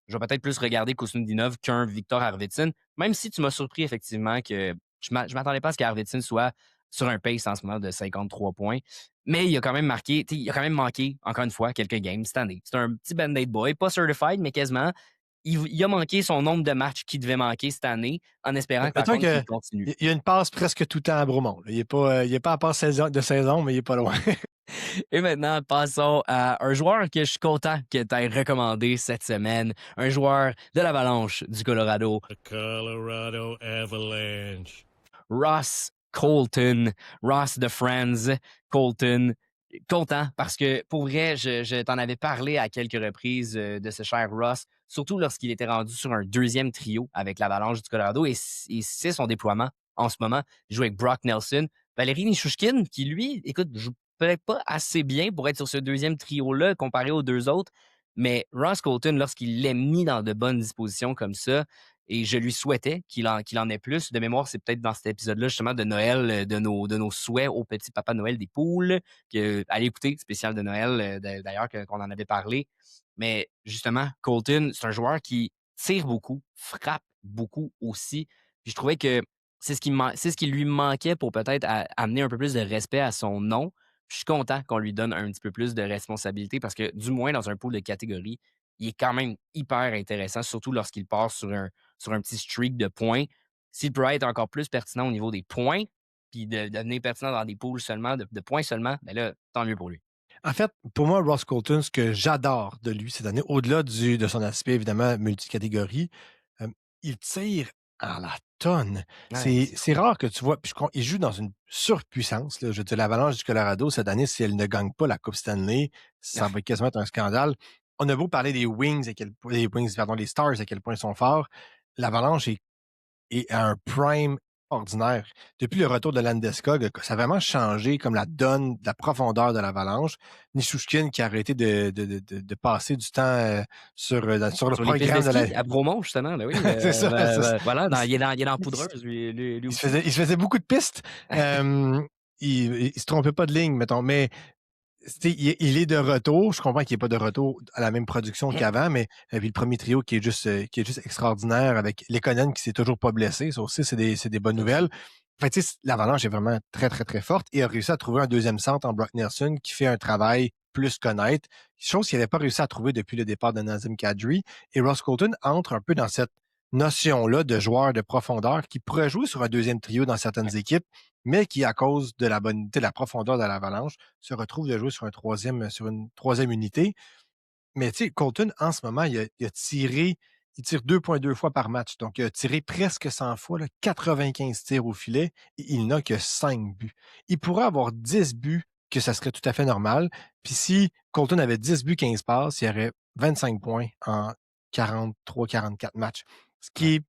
je vais peut-être plus regarder Kusnudinov qu'un Victor Arvidsson, même si tu m'as surpris effectivement que je m'attendais pas à ce qu'Arvidsson soit sur un pace en ce moment de 53 points. Mais il a quand même manqué, encore une fois, quelques games cette année. C'est un petit band-aid boy, pas certified, mais quasiment. Il a manqué son nombre de matchs qu'il devait manquer cette année, en espérant que, par contre, il continue. Il y a une passe presque tout le temps à Bromont. Il n'est pas à passe de saison, mais il n'est pas loin. Et maintenant, passons à un joueur que je suis content que tu aies recommandé cette semaine. Un joueur de l'Avalanche du Colorado. The Colorado Avalanche. Ross Colton. Ross de Friends. Colton. Content parce que, pour vrai, je t'en avais parlé à quelques reprises de ce cher Ross, surtout lorsqu'il était rendu sur un deuxième trio avec l'Avalanche du Colorado, et c'est son déploiement en ce moment. Il joue avec Brock Nelson. Valérie Nichushkin, qui lui, écoute, joue peut-être pas assez bien pour être sur ce deuxième trio-là comparé aux deux autres, mais Ross Colton, lorsqu'il l'est mis dans de bonnes dispositions comme ça, et je lui souhaitais qu'il en ait plus. De mémoire, c'est peut-être dans cet épisode-là, justement, de Noël, de nos souhaits au petit papa Noël des poules. Allez écouter, spécial de Noël, d'ailleurs, qu'on en avait parlé. Mais justement, Colton, c'est un joueur qui tire beaucoup, frappe beaucoup aussi. Puis je trouvais que c'est ce qui lui manquait pour peut-être amener un peu plus de respect à son nom. je suis content qu'on lui donne un petit peu plus de responsabilité parce que, du moins, dans un pool de catégorie, il est quand même hyper intéressant, surtout lorsqu'il part sur un petit streak de points. S'il pourrait être encore plus pertinent au niveau des points, puis de devenir pertinent dans des pools seulement, de points seulement, ben là, tant mieux pour lui. En fait, pour moi, Ross Colton, ce que j'adore de lui cette année, au-delà de son aspect évidemment multicatégorie, euh, il tire à la tonne. Ouais, c'est C'est fou. rare que tu vois, puis il joue dans une surpuissance. Là. Je veux dire, l'Avalanche du Colorado, cette année, si elle ne gagne pas la Coupe Stanley, ça va quasiment être un scandale. On a beau parler des Wings, les Stars, à quel point ils sont forts. L'Avalanche est à un prime ordinaire. Depuis le retour de Landeskog, ça a vraiment changé comme la donne, la profondeur de l'Avalanche. Nishushkin qui a arrêté de passer du temps sur le Sur les pistes de programme de la... ski, à Bromont, justement, ben oui, C'est ça. voilà, Il, il est dans la il se poudreuse, lui il se aussi. faisait, il se faisait beaucoup de pistes. Il se trompait pas de ligne, mettons, mais il est de retour. Je comprends qu'il n'est pas de retour à la même production qu'avant, mais puis le premier trio qui est juste extraordinaire avec Lekonen qui s'est toujours pas blessé. Ça aussi, c'est des bonnes Ça aussi. nouvelles. Fait que, tu sais, l'Avalanche est vraiment très, très, très forte et a réussi à trouver un deuxième centre en Brock Nelson qui fait un travail plus qu'honnête, chose qu'il n'avait pas réussi à trouver depuis le départ de Nazem Kadri. Et Ross Colton entre un peu dans cette notion-là de joueur de profondeur qui pourrait jouer sur un deuxième trio dans certaines équipes, mais qui, à cause de de la profondeur de l'Avalanche, se retrouve de jouer sur une troisième unité. Mais tu sais, Colton, en ce moment, il tire 2,2 fois par match. Donc, il a tiré presque 100 fois, là, 95 tirs au filet, et il n'a que 5 buts. Il pourrait avoir 10 buts, que ça serait tout à fait normal. Puis si Colton avait 10 buts, 15 passes, il y aurait 25 points en 43-44 matchs. Ce qui Ouais. est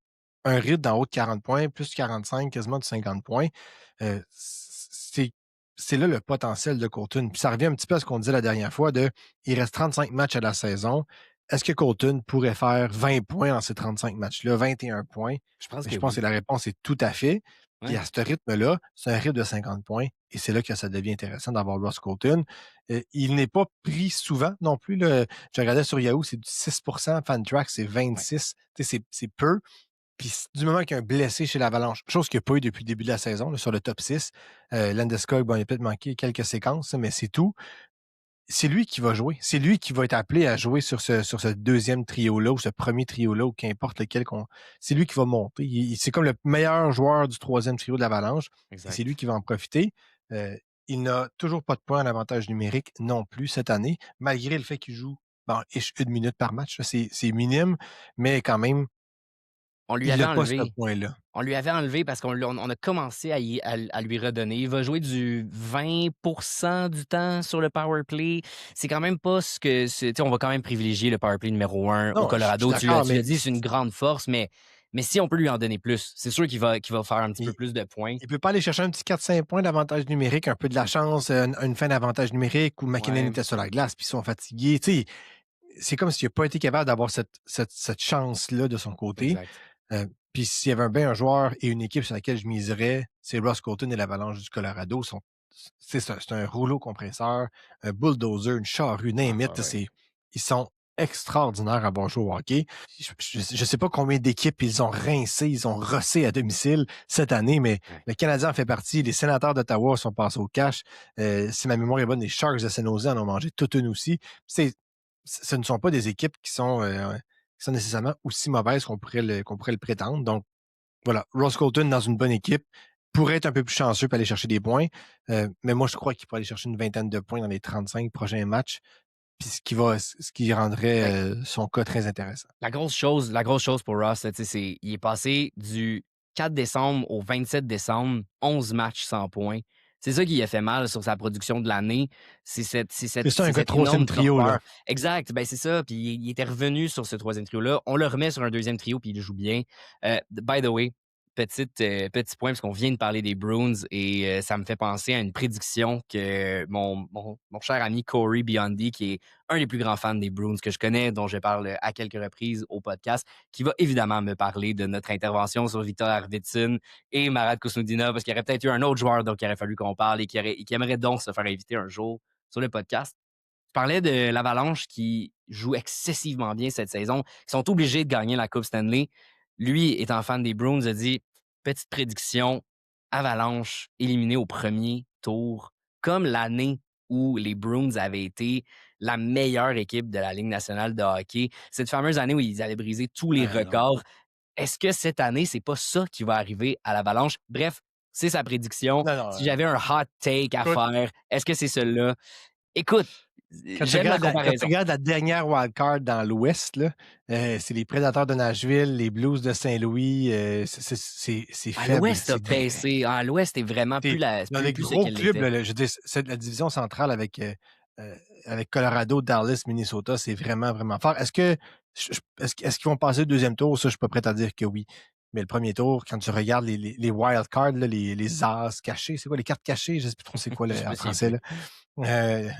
un rythme d'en haut de 40 points, plus 45, quasiment de 50 points. C'est c'est là le potentiel de Colton. Puis ça revient un petit peu à ce qu'on disait la dernière fois il reste 35 matchs à la saison. Est-ce que Colton pourrait faire 20 points en ces 35 matchs-là, 21 points? Je pense Mais que je pense que oui. la réponse est tout à fait. Puis Ouais. à ce rythme-là, c'est un rythme de 50 points. Et c'est là que ça devient intéressant d'avoir Ross Colton. Il n'est pas pris souvent non plus. Là. Je regardais sur Yahoo, c'est du 6 Fantrax, c'est Ouais. 26. Tu sais, c'est peu. Puis du moment qu'il y a un blessé chez l'Avalanche, chose qu'il n'y a pas eu depuis le début de la saison, là, sur le top 6, Landeskog, bon, il a peut-être manqué quelques séquences, mais c'est tout. C'est lui qui va jouer. C'est lui qui va être appelé à jouer sur ce deuxième trio-là ou ce premier trio-là ou qu'importe lequel qu'on. C'est lui qui va monter. C'est comme le meilleur joueur du troisième trio de l'Avalanche et c'est Exact. lui qui va en profiter. Euh, il n'a toujours pas de points en avantage numérique non plus cette année, malgré le fait qu'il joue bon, une minute par match. C'est minime, mais quand même, On lui il avait n'a pas ce enlevé. point-là. On lui avait enlevé parce on a commencé à lui redonner. Il va jouer du 20 du temps sur le power play. C'est quand même pas ce que tu sais, on va quand même privilégier le power play numéro 1 au Non, je suis Colorado. d'accord, Tu l'as mais dit, c'est une grande force, mais si on peut lui en donner plus, c'est sûr qu'il va faire un petit peu il plus de points. ne peut pas aller chercher un petit 4-5 points d'avantage numérique, un peu de la chance, une fin d'avantage numérique où McKinnon Ouais, était sur la glace puis ils sont fatigués. Tu sais, c'est comme s'il n'a pas été capable d'avoir cette chance-là de son côté. exact. Puis s'il y avait bien un joueur et une équipe sur laquelle je miserais, c'est Ross Colton et l'Avalanche du Colorado. C'est un rouleau compresseur, un bulldozer, une charrue, Ah name ouais, it. ouais. Ils sont extraordinaires à bon jouer au hockey. Je ne sais pas combien d'équipes ils ont rincé, ils ont rossé à domicile cette année, mais Ouais. le Canadien en fait partie. Les Sénateurs d'Ottawa sont passés au cash. Si ma mémoire est bonne, les Sharks de San Jose en ont mangé toute une aussi. Ce ne sont pas des équipes qui sont nécessairement aussi mauvaises qu'on pourrait le prétendre. Donc, voilà, Ross Colton dans une bonne équipe pourrait être un peu plus chanceux pour aller chercher des points. Mais moi, je crois qu'il pourrait aller chercher une vingtaine de points dans les 35 prochains matchs. Puis ce qui rendrait Ben, son cas très intéressant. la grosse chose pour Ross, là, tu sais, c'est il est passé du 4 décembre au 27 décembre, 11 matchs sans points. C'est ça qui a fait mal sur sa production de l'année. C'est ça, un C'est gars de cette énorme troisième trio, torpeur. là. Exact, ben c'est ça. Puis il était revenu sur ce troisième trio-là. On le remet sur un deuxième trio, puis il joue bien. By the way, petit point, parce qu'on vient de parler des Bruins, et ça me fait penser à une prédiction que mon cher ami Corey Biondi, qui est un des plus grands fans des Bruins que je connais, dont je parle à quelques reprises au podcast, qui va évidemment me parler de notre intervention sur Victor Arvidsson et Marat Kusnudinov, parce qu'il y aurait peut-être eu un autre joueur dont il aurait fallu qu'on parle et qui aimerait donc se faire inviter un jour sur le podcast. Je parlais de l'Avalanche qui joue excessivement bien cette saison, qui sont obligés de gagner la Coupe Stanley. Lui, étant fan des Bruins, a dit petite prédiction, Avalanche éliminé au premier tour, comme l'année où les Bruins avaient été la meilleure équipe de la Ligue nationale de hockey. Cette fameuse année où ils avaient brisé tous les records. Est-ce que cette année, c'est pas ça qui va arriver à l'Avalanche? Bref, c'est sa prédiction. Non, Si j'avais un hot take à écoute, faire, est-ce que c'est celui-là? Écoute, quand tu j'aime la regardes quand tu comparaison. regardes la dernière wildcard dans l'Ouest, là, c'est les Prédateurs de Nashville, les Blues de Saint-Louis. C'est À faible. l'Ouest a baissé. À l'Ouest est vraiment plus, Dans les plus ce gros qu'elle clubs, était. là, je veux dire, la division centrale avec Colorado, Dallas, Minnesota, c'est vraiment, vraiment fort. Est-ce qu'ils vont passer le deuxième tour? Ça, je suis pas prêt à dire que oui. Mais le premier tour, quand tu regardes les wild cards, là, les as cachés, c'est quoi, les cartes cachées? Je sais plus trop c'est quoi Je me en souviens français. plus. Là.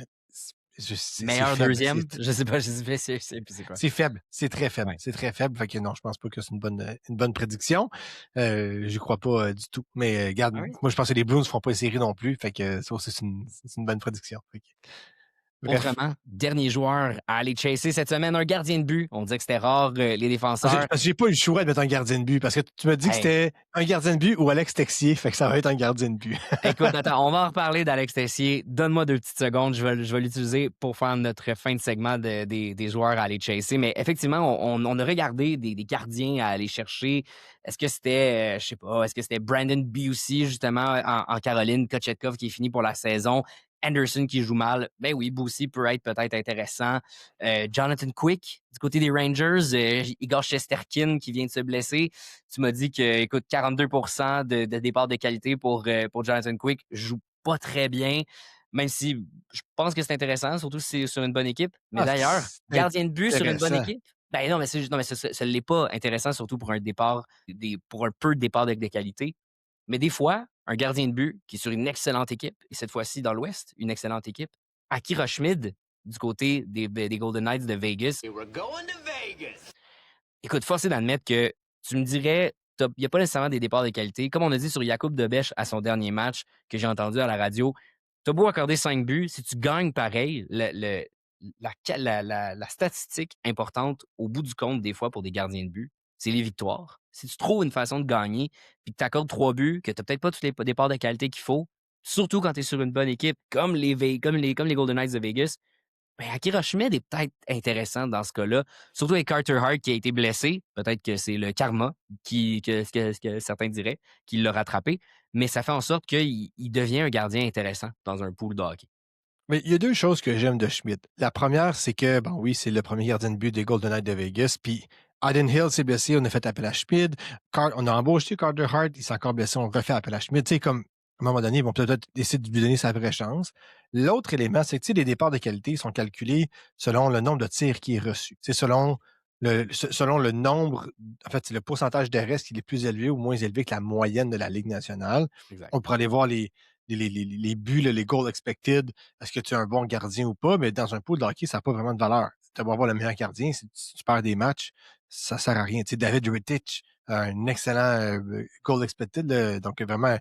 C'est Meilleur faible. deuxième? Je sais pas, c'est quoi. C'est faible. C'est très faible. Ouais. C'est très faible. Fait que non, je pense pas que c'est une bonne prédiction. J'y crois pas du tout. Mais regarde, Ah oui? moi, je pense que les Blues ne feront pas les séries non plus. Fait que ça aussi, c'est une bonne prédiction. Fait que, bref. Autrement, dernier joueur à aller chasser cette semaine, un gardien de but. On disait que c'était rare, les défenseurs. Parce que j'ai pas eu le choix de mettre un gardien de but. Parce que tu m'as dit que Hey. c'était un gardien de but ou Alex Texier. Fait que ça va être un gardien de but. Écoute, attends, on va en reparler d'Alex Tessier. Donne-moi 2 petites secondes. Je vais l'utiliser pour faire notre fin de segment des joueurs à aller chasser. Mais effectivement, on a regardé des gardiens à aller chercher. Est-ce que c'était, je sais pas, est-ce que c'était Brandon Bussi, justement, en Caroline, Kochetkov qui est fini pour la saison, Anderson qui joue mal? Ben oui, Bussi peut être peut-être intéressant. Jonathan Quick, du côté des Rangers, Igor Shesterkin qui vient de se blesser. Tu m'as dit que, écoute, 42% de départ de qualité pour Jonathan Quick. Joue pas très bien, même si je pense que c'est intéressant, surtout si c'est sur une bonne équipe. Mais d'ailleurs, C'est gardien de but sur une bonne intéressant. équipe, ben non, mais ça l'est pas intéressant, surtout pour un départ, pour un peu de départ de qualité. Mais des fois, un gardien de but qui est sur une excellente équipe, et cette fois-ci dans l'Ouest, une excellente équipe, Akira Schmid, du côté des Golden Knights de Vegas. We're going to Vegas. Écoute, force est d'admettre que tu me dirais, il n'y a pas nécessairement des départs de qualité. Comme on a dit sur Jakub Dobeš à son dernier match que j'ai entendu à la radio, tu as beau accorder 5 buts, si tu gagnes pareil, la statistique importante au bout du compte, des fois, pour des gardiens de but, c'est les victoires. Si tu trouves une façon de gagner, puis que tu accordes 3 buts, que tu n'as peut-être pas tous les départs de qualité qu'il faut, surtout quand tu es sur une bonne équipe, comme les Golden Knights de Vegas, ben, Akira Schmid est peut-être intéressant dans ce cas-là, surtout avec Carter Hart qui a été blessé. Peut-être que c'est le karma, que certains diraient, qui l'a rattrapé, mais ça fait en sorte qu'il devient un gardien intéressant dans un pool de hockey. Mais il y a 2 choses que j'aime de Schmidt. La première, c'est que, bon, oui, c'est le premier gardien de but des Golden Knights de Vegas. Puis, Aiden Hill s'est blessé, on a fait appel à Schmidt. On a embauché Carter Hart, il s'est encore blessé, on refait appel à Schmidt. Tu sais, comme, à un moment donné, ils vont peut-être essayer de lui donner sa vraie chance. L'autre élément, c'est que, tu sais, les départs de qualité sont calculés selon le nombre de tirs qui est reçu. C'est selon le nombre, en fait, c'est le pourcentage d'arrêts qui est plus élevé ou moins élevé que la moyenne de la Ligue nationale. Exact. On pourrait aller voir les buts, là, les goals expected, est-ce que tu es un bon gardien ou pas, mais dans un pool de hockey, ça n'a pas vraiment de valeur. Tu vas avoir le meilleur gardien, si tu perds des matchs, ça ne sert à rien. Tu sais, David Rittich a un excellent goal expected, là, donc vraiment,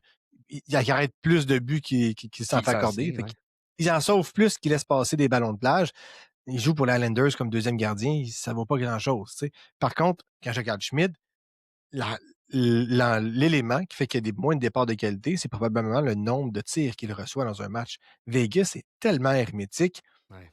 il arrête plus de buts qu'il s'en fait accorder. Ouais. Il en sauve plus qu'il laisse passer des ballons de plage. Il joue pour les Islanders comme deuxième gardien, ça ne vaut pas grand-chose. Tu sais. Par contre, quand je regarde Schmid, l'élément qui fait qu'il y a moins de départs de qualité, c'est probablement le nombre de tirs qu'il reçoit dans un match. Vegas est tellement hermétique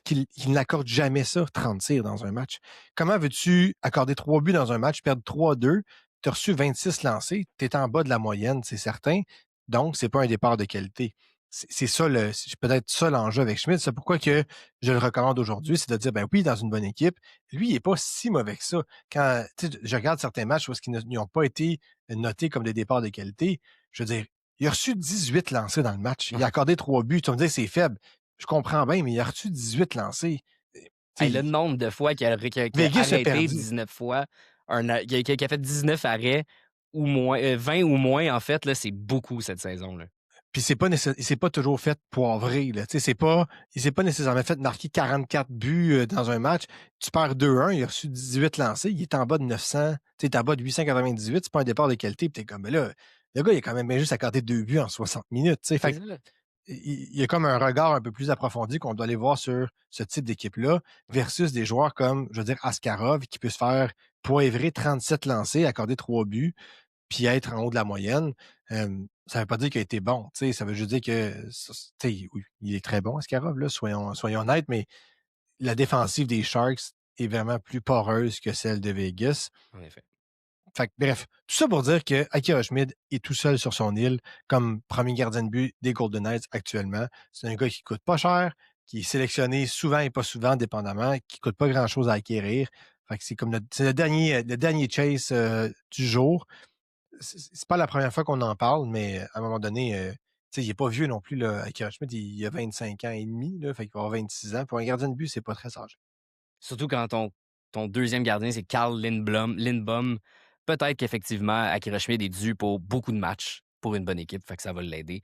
qu'il n'accorde jamais ça, 30 tirs dans un match. Comment veux-tu accorder 3 buts dans un match, perdre 3-2, tu as reçu 26 lancés, tu es en bas de la moyenne, c'est certain. Donc, c'est pas un départ de qualité. C'est ça, c'est peut-être ça l'enjeu avec Schmidt. C'est pourquoi que je le recommande aujourd'hui, c'est de dire, ben oui, dans une bonne équipe, lui, il n'est pas si mauvais que ça. Quand je regarde certains matchs où ils n'ont pas été notés comme des départs de qualité, je veux dire, il a reçu 18 lancés dans le match. Il a accordé 3 buts. Tu vas me dire, c'est faible. Je comprends bien, mais il a reçu 18 lancés. Hey, le nombre de fois qu'il a Vegas a arrêté perdu. 19 fois, qu'il a fait 19 arrêts, ou moins, 20 ou moins, en fait, là, c'est beaucoup cette saison-là. Puis il s'est pas toujours fait poivrer. Là. Il s'est pas nécessairement fait marquer 44 buts dans un match. Tu perds 2-1, il a reçu 18 lancés, il est en bas de 900, tu es en bas de 898, c'est pas un départ de qualité, puis t'es comme, mais là, le gars, il a quand même bien juste accordé 2 buts en 60 minutes. Fait que, il y a comme un regard un peu plus approfondi qu'on doit aller voir sur ce type d'équipe-là versus des joueurs comme, je veux dire, Askarov, qui peut se faire poivrer 37 lancés, accorder 3 buts, puis être en haut de la moyenne. Ça veut pas dire qu'il a été bon. Ça veut juste dire que oui, il est très bon, Askarov, là, soyons honnêtes, mais la défensive des Sharks est vraiment plus poreuse que celle de Vegas. En effet. Fait que, bref, tout ça pour dire que Akira Schmid est tout seul sur son île comme premier gardien de but des Golden Knights actuellement. C'est un gars qui coûte pas cher, qui est sélectionné souvent et pas souvent, dépendamment, qui coûte pas grand-chose à acquérir. Fait que c'est comme c'est le dernier chase du jour. C'est pas la première fois qu'on en parle, mais à un moment donné, il n'est pas vieux non plus, là, Akira Schmid. Il a 25 ans et demi, là, fait qu'il va avoir 26 ans. Pour un gardien de but, c'est pas très âgé. Surtout quand ton deuxième gardien, c'est Carl Lindbaum. Peut-être qu'effectivement, Akira Schmid est dû pour beaucoup de matchs pour une bonne équipe, fait que ça va l'aider.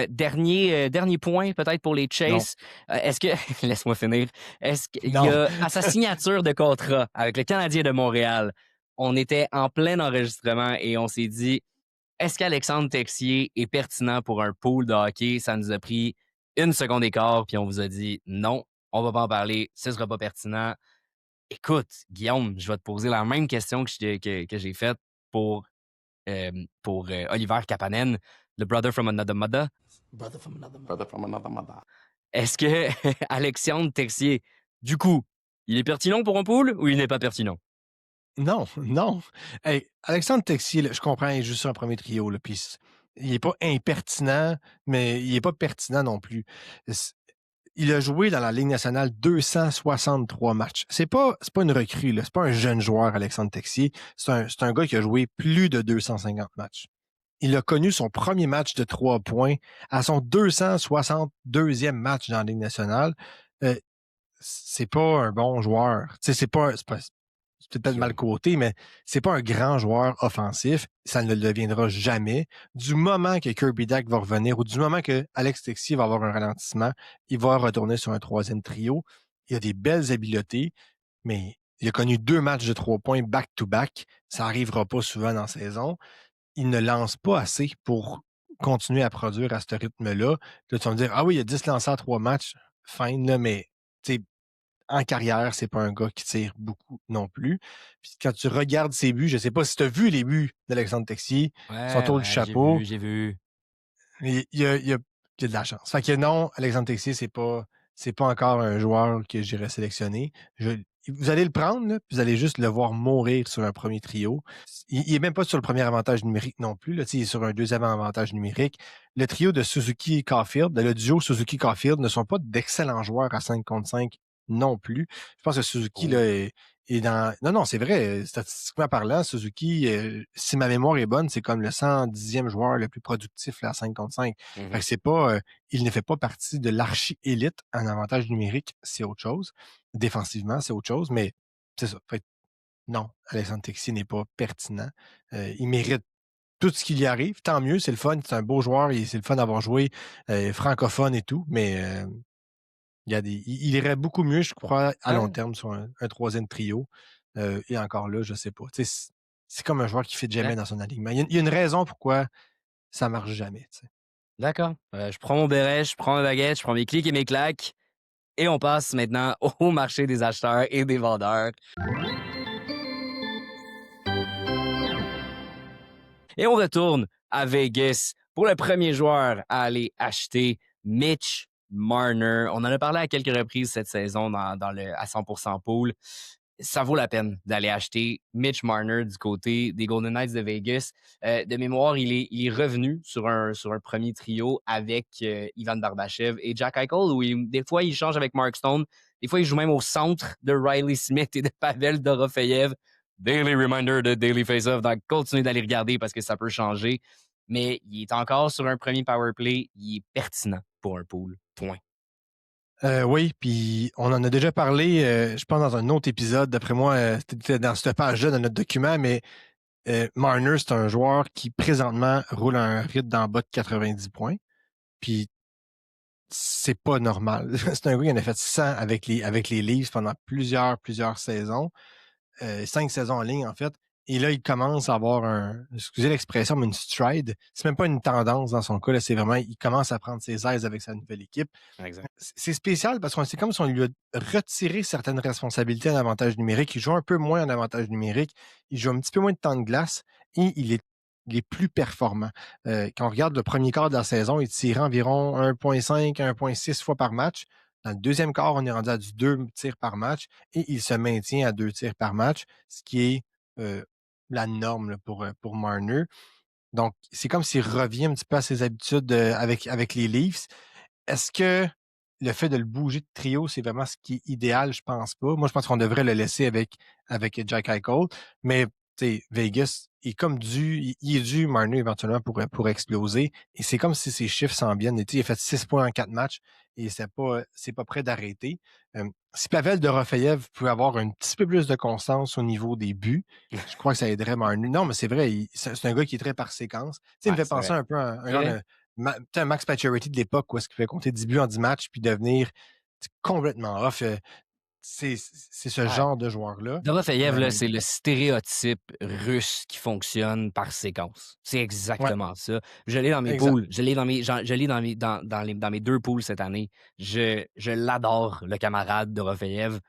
Dernier point, peut-être pour les Non. Chase. Est-ce que, laisse-moi finir, est-ce qu'il y Non. a, à sa signature de contrat avec le Canadien de Montréal, on était en plein enregistrement et on s'est dit, est-ce qu'Alexandre Texier est pertinent pour un pool de hockey? Ça nous a pris 1 seconde et quart, puis on vous a dit non, on va pas en parler, ce sera pas pertinent. Écoute, Guillaume, je vais te poser la même question que j'ai faite pour Oliver Kapanen, le Brother from Another Mother. Brother from another mother. Est-ce que Alexandre Texier, du coup, il est pertinent pour un pool ou il n'est pas pertinent? Non, non. Hey, Alexandre Texier, là, je comprends, il joue sur un premier trio, là, puis il n'est pas impertinent, mais il n'est pas pertinent non plus. Il a joué dans la Ligue nationale 263 matchs. C'est pas une recrue, là. C'est pas un jeune joueur, Alexandre Texier. C'est un gars qui a joué plus de 250 matchs. Il a connu son premier match de 3 points à son 262e match dans la Ligue nationale. C'est pas un bon joueur. C'est peut-être mal coté, mais c'est pas un grand joueur offensif. Ça ne le deviendra jamais. Du moment que Kirby Dach va revenir ou du moment que Alex Texier va avoir un ralentissement, il va retourner sur un troisième trio. Il a des belles habiletés, mais il a connu 2 matchs de 3 points back-to-back. Ça n'arrivera pas souvent dans la saison. Il ne lance pas assez pour continuer à produire à ce rythme-là. Là, tu vas me dire, ah oui, il y a 10 lancés à 3 matchs. Fine, là, mais en carrière, c'est pas un gars qui tire beaucoup non plus. Puis quand tu regardes ses buts, je sais pas si tu as vu les buts d'Alexandre Texier, son tour du chapeau. J'ai vu. Il y a de la chance. Fait que non, Alexandre Texier, c'est pas encore un joueur que j'irais sélectionner. Vous allez le prendre, là, puis vous allez juste le voir mourir sur un premier trio. Il est même pas sur le premier avantage numérique non plus. Là, il est sur un deuxième avantage numérique. Le trio de Suzuki et Caulfield, le duo Suzuki-Caulfield ne sont pas d'excellents joueurs à 5 contre 5 non plus. Je pense que Suzuki là, est dans... Non, c'est vrai. Statistiquement parlant, Suzuki, si ma mémoire est bonne, c'est comme le 110e joueur le plus productif là, à 5 contre 5. Fait que c'est pas... il ne fait pas partie de l'archi-élite en avantage numérique, c'est autre chose. Défensivement, c'est autre chose, mais c'est ça. Fait que, non, Alexandre Texier n'est pas pertinent. Il mérite tout ce qui lui arrive. Tant mieux, c'est le fun. C'est un beau joueur. C'est le fun d'avoir joué francophone et tout, mais... il irait beaucoup mieux, je crois, à long terme sur un troisième trio. Et encore là, je sais pas. C'est comme un joueur qui ne fit jamais dans son alignement. Il y a une raison pourquoi ça ne marche jamais. T'sais. D'accord. Je prends mon béret, je prends ma baguette, je prends mes clics et mes claques. Et on passe maintenant au marché des acheteurs et des vendeurs. Et on retourne à Vegas pour le premier joueur à aller acheter, Mitch Marner. On en a parlé à quelques reprises cette saison dans le à 100% pool. Ça vaut la peine d'aller acheter Mitch Marner du côté des Golden Knights de Vegas. De mémoire, il est revenu sur un premier trio avec Ivan Barbashev et Jack Eichel, où des fois, il change avec Mark Stone. Des fois, il joue même au centre de Riley Smith et de Pavel Dorofeyev. Daily reminder de Daily Face-Off. Donc, continuez d'aller regarder parce que ça peut changer. Mais il est encore sur un premier power play. Il est pertinent pour un pool. Point. Oui, puis on en a déjà parlé, je pense, dans un autre épisode. D'après moi, c'était dans cette page-là, dans notre document, mais Marner, c'est un joueur qui, présentement, roule un rythme d'en bas de 90 points. Puis, c'est pas normal. C'est un gars qui en a fait 100 avec les Leafs pendant plusieurs saisons. 5 saisons en ligne, en fait. Et là, il commence à avoir excusez l'expression, mais une stride. C'est même pas une tendance dans son cas. Là, c'est vraiment, il commence à prendre ses aises avec sa nouvelle équipe. Exact. C'est spécial parce que c'est comme si on lui a retiré certaines responsabilités en avantage numérique. Il joue un peu moins en avantage numérique. Il joue un petit peu moins de temps de glace. Et il est les plus performants. Quand on regarde le premier quart de la saison, il tirait environ 1,5, 1,6 fois par match. Dans le deuxième quart, on est rendu à du 2 tirs par match et il se maintient à 2 tirs par match, ce qui est la norme là, pour Marner. Donc, c'est comme s'il revient un petit peu à ses habitudes avec les Leafs. Est-ce que le fait de le bouger de trio, c'est vraiment ce qui est idéal? Je pense pas. Moi, je pense qu'on devrait le laisser avec Jack Eichel. Mais Vegas est comme il est dû, Marner, éventuellement, pour exploser. Et c'est comme si ses chiffres s'en viennent. Il a fait 6 points en 4 matchs et c'est pas prêt d'arrêter. Si Pavel Dorofeyev pouvait avoir un petit peu plus de constance au niveau des buts, je crois que ça aiderait Marner. Non, mais c'est vrai, c'est un gars qui est très par séquence. Il me fait penser un peu à un genre de un Max Pacioretty de l'époque où est-ce qu'il fait compter 10 buts en 10 matchs puis devenir complètement off. C'est ce genre de joueur-là. Dorofeyev, là, c'est le stéréotype russe qui fonctionne par séquence. C'est exactement ça. Je l'ai dans mes poules. Je l'ai dans mes 2 poules cette année. Je l'adore, le camarade Dorofeyev.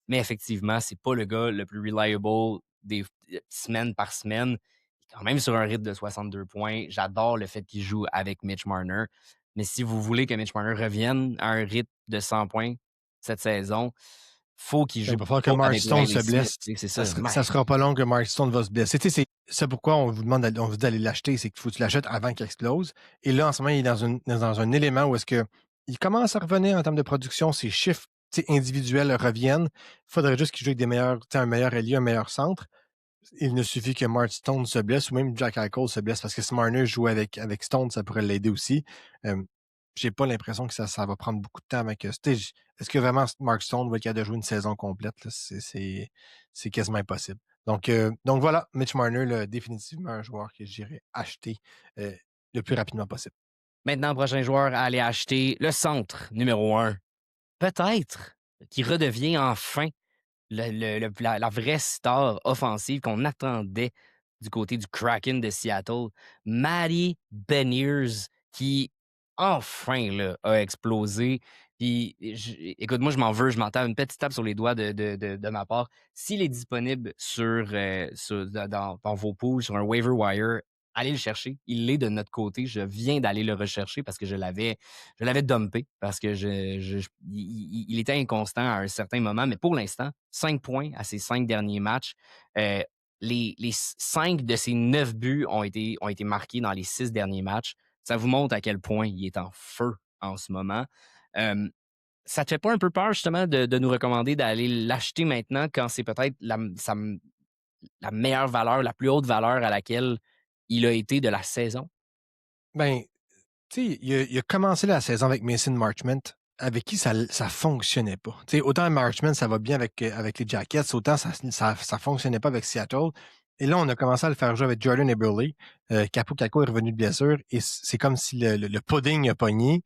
Mais effectivement, c'est pas le gars le plus reliable des semaine par semaine. Il est quand même sur un rythme de 62 points. J'adore le fait qu'il joue avec Mitch Marner. Mais si vous voulez que Mitch Marner revienne à un rythme de 100 points cette saison, faut qu'il joue. Il va falloir que Mark Stone se blesse. Ça sera pas long que Mark Stone va se blesser. C'est pourquoi on vous demande d'aller l'acheter, c'est qu'il faut que tu l'achètes avant qu'il explose. Et là, en ce moment, il est dans un élément où est-ce que il commence à revenir en termes de production, ses chiffres individuels reviennent. Il faudrait juste qu'il joue avec un meilleur allié, un meilleur centre. Il ne suffit que Mark Stone se blesse ou même Jack Eichel se blesse parce que si Marner joue avec Stone, ça pourrait l'aider aussi. J'ai pas l'impression que ça va prendre beaucoup de temps avec est-ce que vraiment Mark Stone va être capable de jouer une saison complète? Là? C'est quasiment impossible. Donc voilà, Mitch Marner, là, définitivement un joueur que j'irai acheter le plus rapidement possible. Maintenant, prochain joueur à aller acheter, le centre numéro 1. Peut-être qui redevient enfin la vraie star offensive qu'on attendait du côté du Kraken de Seattle. Matty Beniers, qui enfin là, a explosé. Puis, écoute, moi, je m'en veux, je m'en tape une petite tape sur les doigts de ma part. S'il est disponible dans vos pools, sur un waiver wire, allez le chercher. Il est de notre côté. Je viens d'aller le rechercher parce que je l'avais dumpé parce que il était inconstant à un certain moment. Mais pour l'instant, 5 points à ses 5 derniers matchs. Les 5 de ses 9 buts ont été marqués dans les 6 derniers matchs. Ça vous montre à quel point il est en feu en ce moment. Ça te fait pas un peu peur, justement, de nous recommander d'aller l'acheter maintenant quand c'est peut-être la meilleure valeur, la plus haute valeur à laquelle il a été de la saison? Ben, tu sais, il a commencé la saison avec Mason Marchment, avec qui ça fonctionnait pas. Tu sais, autant Marchment, ça va bien avec les Jackets, autant ça fonctionnait pas avec Seattle. Et là, on a commencé à le faire jouer avec Jordan Eberle. Capo Caco est revenu de blessure et c'est comme si le pudding a pogné.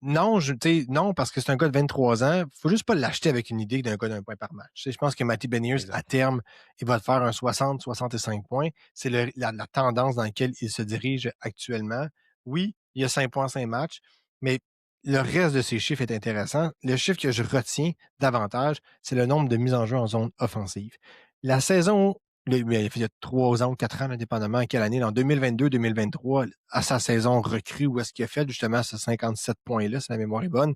Non, non, parce que c'est un gars de 23 ans. Faut juste pas l'acheter avec une idée d'un gars d'un point par match. Je pense que Matty Beniers, à terme, il va te faire un 60-65 points. C'est la tendance dans laquelle il se dirige actuellement. Oui, il y a 5 points en 5 matchs, mais le reste de ses chiffres est intéressant. Le chiffre que je retiens davantage, c'est le nombre de mises en jeu en zone offensive. La saison, il y a 3 ans ou 4 ans, indépendamment à quelle année, en 2022-2023, à sa saison recrue, où est-ce qu'il a fait justement ce 57 points-là, si la mémoire est bonne,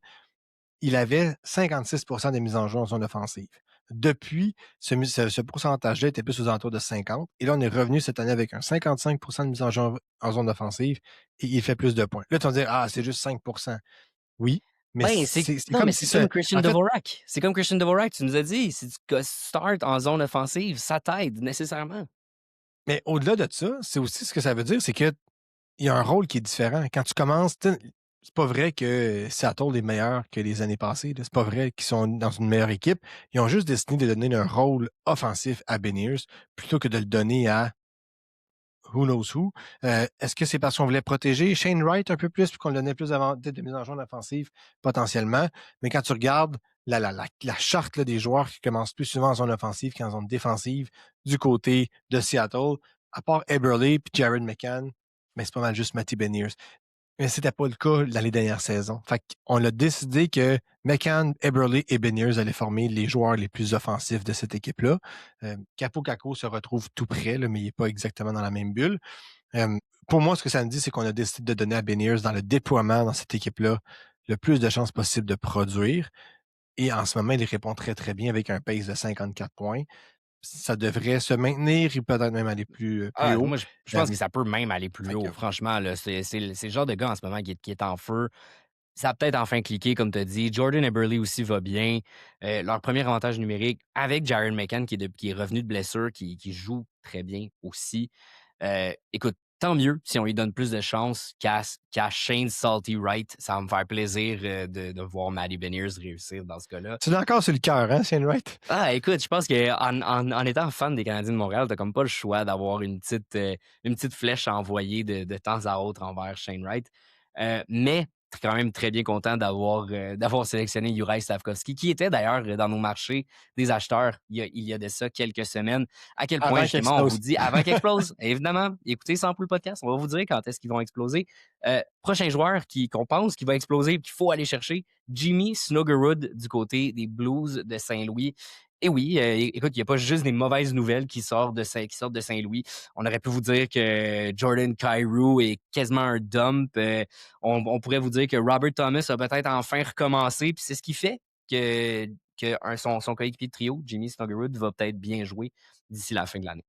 il avait 56 des mises en jeu en zone offensive. Depuis, ce pourcentage-là était plus aux alentours de 50. Et là, on est revenu cette année avec un 55 de mise en jeu en zone offensive et il fait plus de points. Là, tu vas dire, c'est juste 5 Oui, mais c'est comme Christian Dvorak. C'est comme Christian Dvorak, tu nous as dit. Si tu start en zone offensive, ça t'aide nécessairement. Mais au-delà de ça, c'est aussi ce que ça veut dire, c'est qu'il y a un rôle qui est différent. Quand tu commences, c'est pas vrai que Seattle est meilleur que les années passées. C'est pas vrai qu'ils sont dans une meilleure équipe. Ils ont juste décidé de donner un rôle offensif à Beniers plutôt que de le donner à who knows who. Est-ce que c'est parce qu'on voulait protéger Shane Wright un peu plus puis qu'on le donnait plus de mise en jeu en offensive potentiellement? Mais quand tu regardes la charte là, des joueurs qui commencent plus souvent en zone offensive qu'en zone défensive du côté de Seattle, à part Eberle puis Jared McCann, mais c'est pas mal juste Matty Beniers. Mais c'était pas le cas dans les dernières saisons. Fait qu'on a décidé que McCann, Eberle et Beniers allaient former les joueurs les plus offensifs de cette équipe-là. Capo Caco se retrouve tout près, là, mais il n'est pas exactement dans la même bulle. Pour moi, ce que ça me dit, c'est qu'on a décidé de donner à Beniers dans le déploiement dans cette équipe-là le plus de chances possible de produire. Et en ce moment, il répond très, très bien avec un pace de 54 points. Ça devrait se maintenir et peut-être même aller plus haut. Moi, je pense que ça peut même aller plus haut, franchement. Là, c'est le genre de gars en ce moment qui est en feu. Ça a peut-être enfin cliqué, comme tu as dit. Jordan Eberle aussi va bien. Leur premier avantage numérique avec Jared McCann qui est revenu de blessure, qui joue très bien aussi. Écoute, tant mieux si on lui donne plus de chance qu'à Shane Salty Wright. Ça va me faire plaisir de voir Matty Beniers réussir dans ce cas-là. Tu l'as encore sur le cœur, hein, Shane Wright? Écoute, je pense qu'en étant fan des Canadiens de Montréal, t'as comme pas le choix d'avoir une petite flèche à envoyer de temps à autre envers Shane Wright. Mais je suis quand même très bien content d'avoir sélectionné Juraj Slafkovský, qui était d'ailleurs dans nos marchés des acheteurs il y a de ça quelques semaines. À quel point, justement, on vous dit avant qu'il explose. Évidemment, écoutez sans plus le podcast, on va vous dire quand est-ce qu'ils vont exploser. Prochain joueur qu'on pense qu'il va exploser et qu'il faut aller chercher, Jimmy Snuggerud du côté des Blues de Saint-Louis. Et oui, écoute, il n'y a pas juste des mauvaises nouvelles qui sortent de Saint-Louis. On aurait pu vous dire que Jordan Kyrou est quasiment un dump. On pourrait vous dire que Robert Thomas a peut-être enfin recommencé. Puis c'est ce qui fait que son coéquipier de trio, Jimmy Snuggerud, va peut-être bien jouer d'ici la fin de l'année.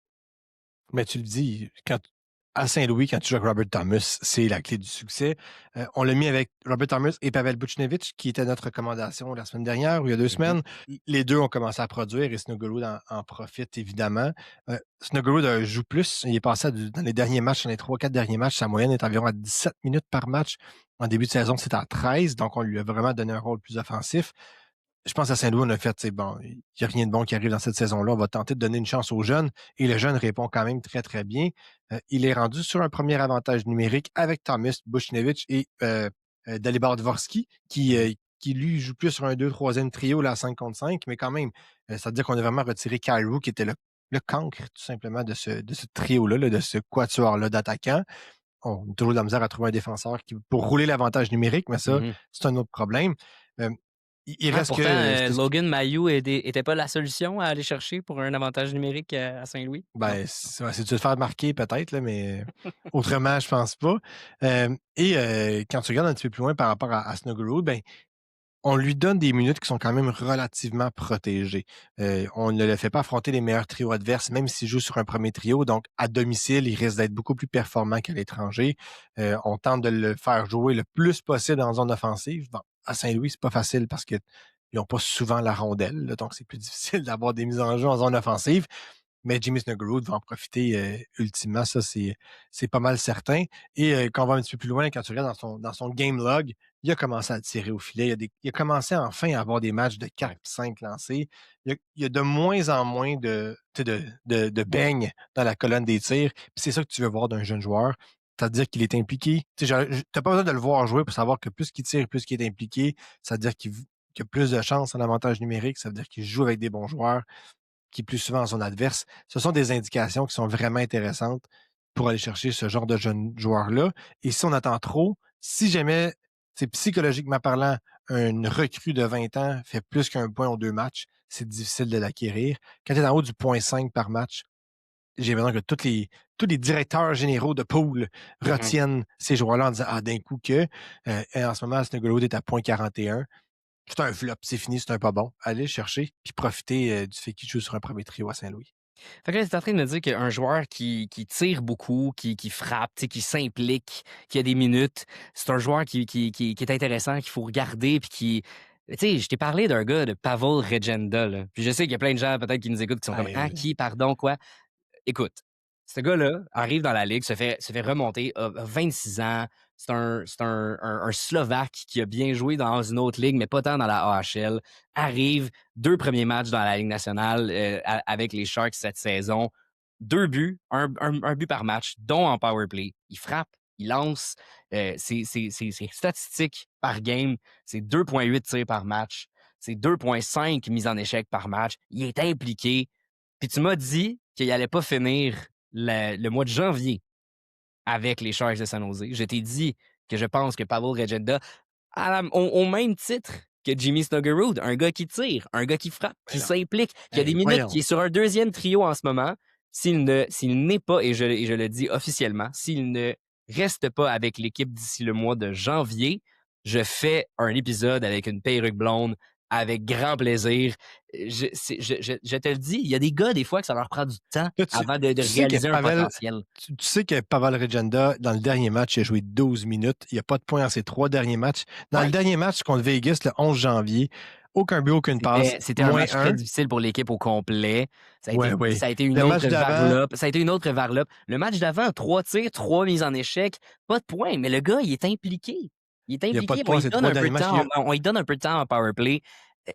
Mais tu le dis, à Saint-Louis, quand tu joues avec Robert Thomas, c'est la clé du succès. On l'a mis avec Robert Thomas et Pavel Buchnevich, qui était notre recommandation la semaine dernière ou il y a 2 semaines. Les deux ont commencé à produire et Snuggerud en profite, évidemment. Snuggerud joue plus. Il est passé dans les derniers matchs, dans les 3-4 derniers matchs, sa moyenne est environ à 17 minutes par match. En début de saison, c'était à 13, donc on lui a vraiment donné un rôle plus offensif. Je pense à Saint-Louis, on a fait, bon, il n'y a rien de bon qui arrive dans cette saison-là. On va tenter de donner une chance aux jeunes. Et le jeune répond quand même très, très bien. Il est rendu sur un premier avantage numérique avec Thomas, Buchnevich et Dalibor Dvorsky, qui lui joue plus sur un 2-3e trio là, à 5 contre 5. Mais quand même, ça veut dire qu'on a vraiment retiré Kyrou, qui était le cancre, tout simplement, de ce trio-là, de ce quatuor-là d'attaquants. On a toujours de la misère à trouver un défenseur pour rouler l'avantage numérique, mais ça, c'est un autre problème. Il reste pourtant, Logan Mailloux était pas la solution à aller chercher pour un avantage numérique à Saint-Louis? Ben, c'est de le faire marquer peut-être, là, mais autrement, je pense pas. Quand tu regardes un petit peu plus loin par rapport à Snuggerud, ben, on lui donne des minutes qui sont quand même relativement protégées. On ne le fait pas affronter les meilleurs trios adverses, même s'il joue sur un premier trio. Donc, à domicile, il risque d'être beaucoup plus performant qu'à l'étranger. On tente de le faire jouer le plus possible en zone offensive. Bon, à Saint-Louis, c'est pas facile parce qu'ils n'ont pas souvent la rondelle. Là, donc, c'est plus difficile d'avoir des mises en jeu en zone offensive. Mais Jimmy Snuggerud va en profiter ultimement, ça c'est pas mal certain. Et quand on va un petit peu plus loin, quand tu regardes dans son game log, il a commencé à tirer au filet. Il a commencé enfin à avoir des matchs de 4-5 lancés. Il y a de moins en moins de beignes dans la colonne des tirs. Puis c'est ça que tu veux voir d'un jeune joueur. C'est-à-dire qu'il est impliqué. Tu n'as pas besoin de le voir jouer pour savoir que plus qu'il tire, plus qu'il est impliqué. C'est-à-dire qu'il a plus de chances en avantage numérique. Ça veut dire qu'il joue avec des bons joueurs, qui est plus souvent en zone adverse. Ce sont des indications qui sont vraiment intéressantes pour aller chercher ce genre de jeunes joueurs-là. Et si on attend trop, si jamais, c'est psychologiquement parlant, une recrue de 20 ans fait plus qu'un point ou 2 matchs, c'est difficile de l'acquérir. Quand tu es en haut du 0.5 par match, j'ai l'impression que tous les directeurs généraux de pool retiennent ces joueurs-là en disant d'un coup que, et en ce moment, Snuggerud est à 0.41. C'est un flop, c'est fini, c'est un pas bon. Allez le chercher, puis profiter du fait qu'il joue sur un premier trio à Saint-Louis. Fait que là, tu es en train de me dire qu'un joueur qui tire beaucoup, qui frappe, qui s'implique, qui a des minutes, c'est un joueur qui est intéressant, qu'il faut regarder, puis qui... Tu sais, je t'ai parlé d'un gars de Pavel Regenda, là. Puis je sais qu'il y a plein de gens peut-être qui nous écoutent qui sont comme « Ah, qui, pardon, quoi? » Écoute, ce gars-là arrive dans la ligue, se fait remonter, a 26 ans. C'est un Slovaque qui a bien joué dans une autre ligue, mais pas tant dans la AHL. Arrive, 2 premiers matchs dans la Ligue nationale avec les Sharks cette saison. 2 buts, un but par match, dont en power play. Il frappe, il lance. Ses statistiques par game, c'est 2,8 tirs par match. C'est 2,5 mises en échec par match. Il est impliqué. Puis tu m'as dit qu'il n'allait pas finir le mois de janvier avec les Sharks de San Jose. Je t'ai dit que je pense que Pavel Regenda, au même titre que Jimmy Snuggerud, un gars qui tire, un gars qui frappe, qui s'implique, qui a des minutes, qui est sur un deuxième trio en ce moment, s'il n'est pas, et je le dis officiellement, s'il ne reste pas avec l'équipe d'ici le mois de janvier, je fais un épisode avec une perruque blonde avec grand plaisir. Je te le dis, il y a des gars, des fois, que ça leur prend du temps avant de réaliser un potentiel. Tu sais que Pavel Regenda, dans le dernier match, il a joué 12 minutes. Il n'y a pas de points dans ses 3 derniers matchs. Dans le dernier match contre Vegas, le 11 janvier, aucun but, aucune passe. C'était un match très difficile pour l'équipe au complet. Ça a été une Le autre match d'avant- varlope. Ça a été une autre varlope. Le match d'avant, 3 tirs, 3 mises en échec, pas de points, mais le gars, il est impliqué. Il est y a pas impliqué. de points, c'est 3 derniers matchs. On lui donne un peu de temps en power play.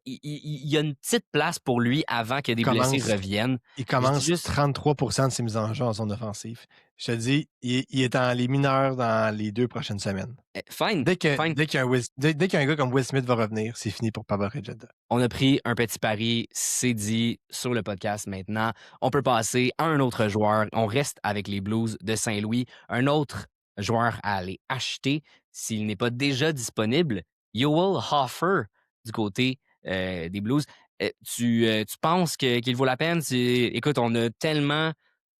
Il y a une petite place pour lui avant que des blessés reviennent. Il commence 33% de ses mises en jeu en zone offensive. Je te dis, il est dans les mineurs dans les 2 prochaines semaines. Fine. Dès qu'un gars comme Will Smith va revenir, c'est fini pour Pavel Regenda. On a pris un petit pari, c'est dit sur le podcast maintenant. On peut passer à un autre joueur. On reste avec les Blues de Saint-Louis. Un autre joueur à aller acheter s'il n'est pas déjà disponible, Yoel Hofer du côté des Blues. Tu penses qu'il vaut la peine? Écoute, on a tellement,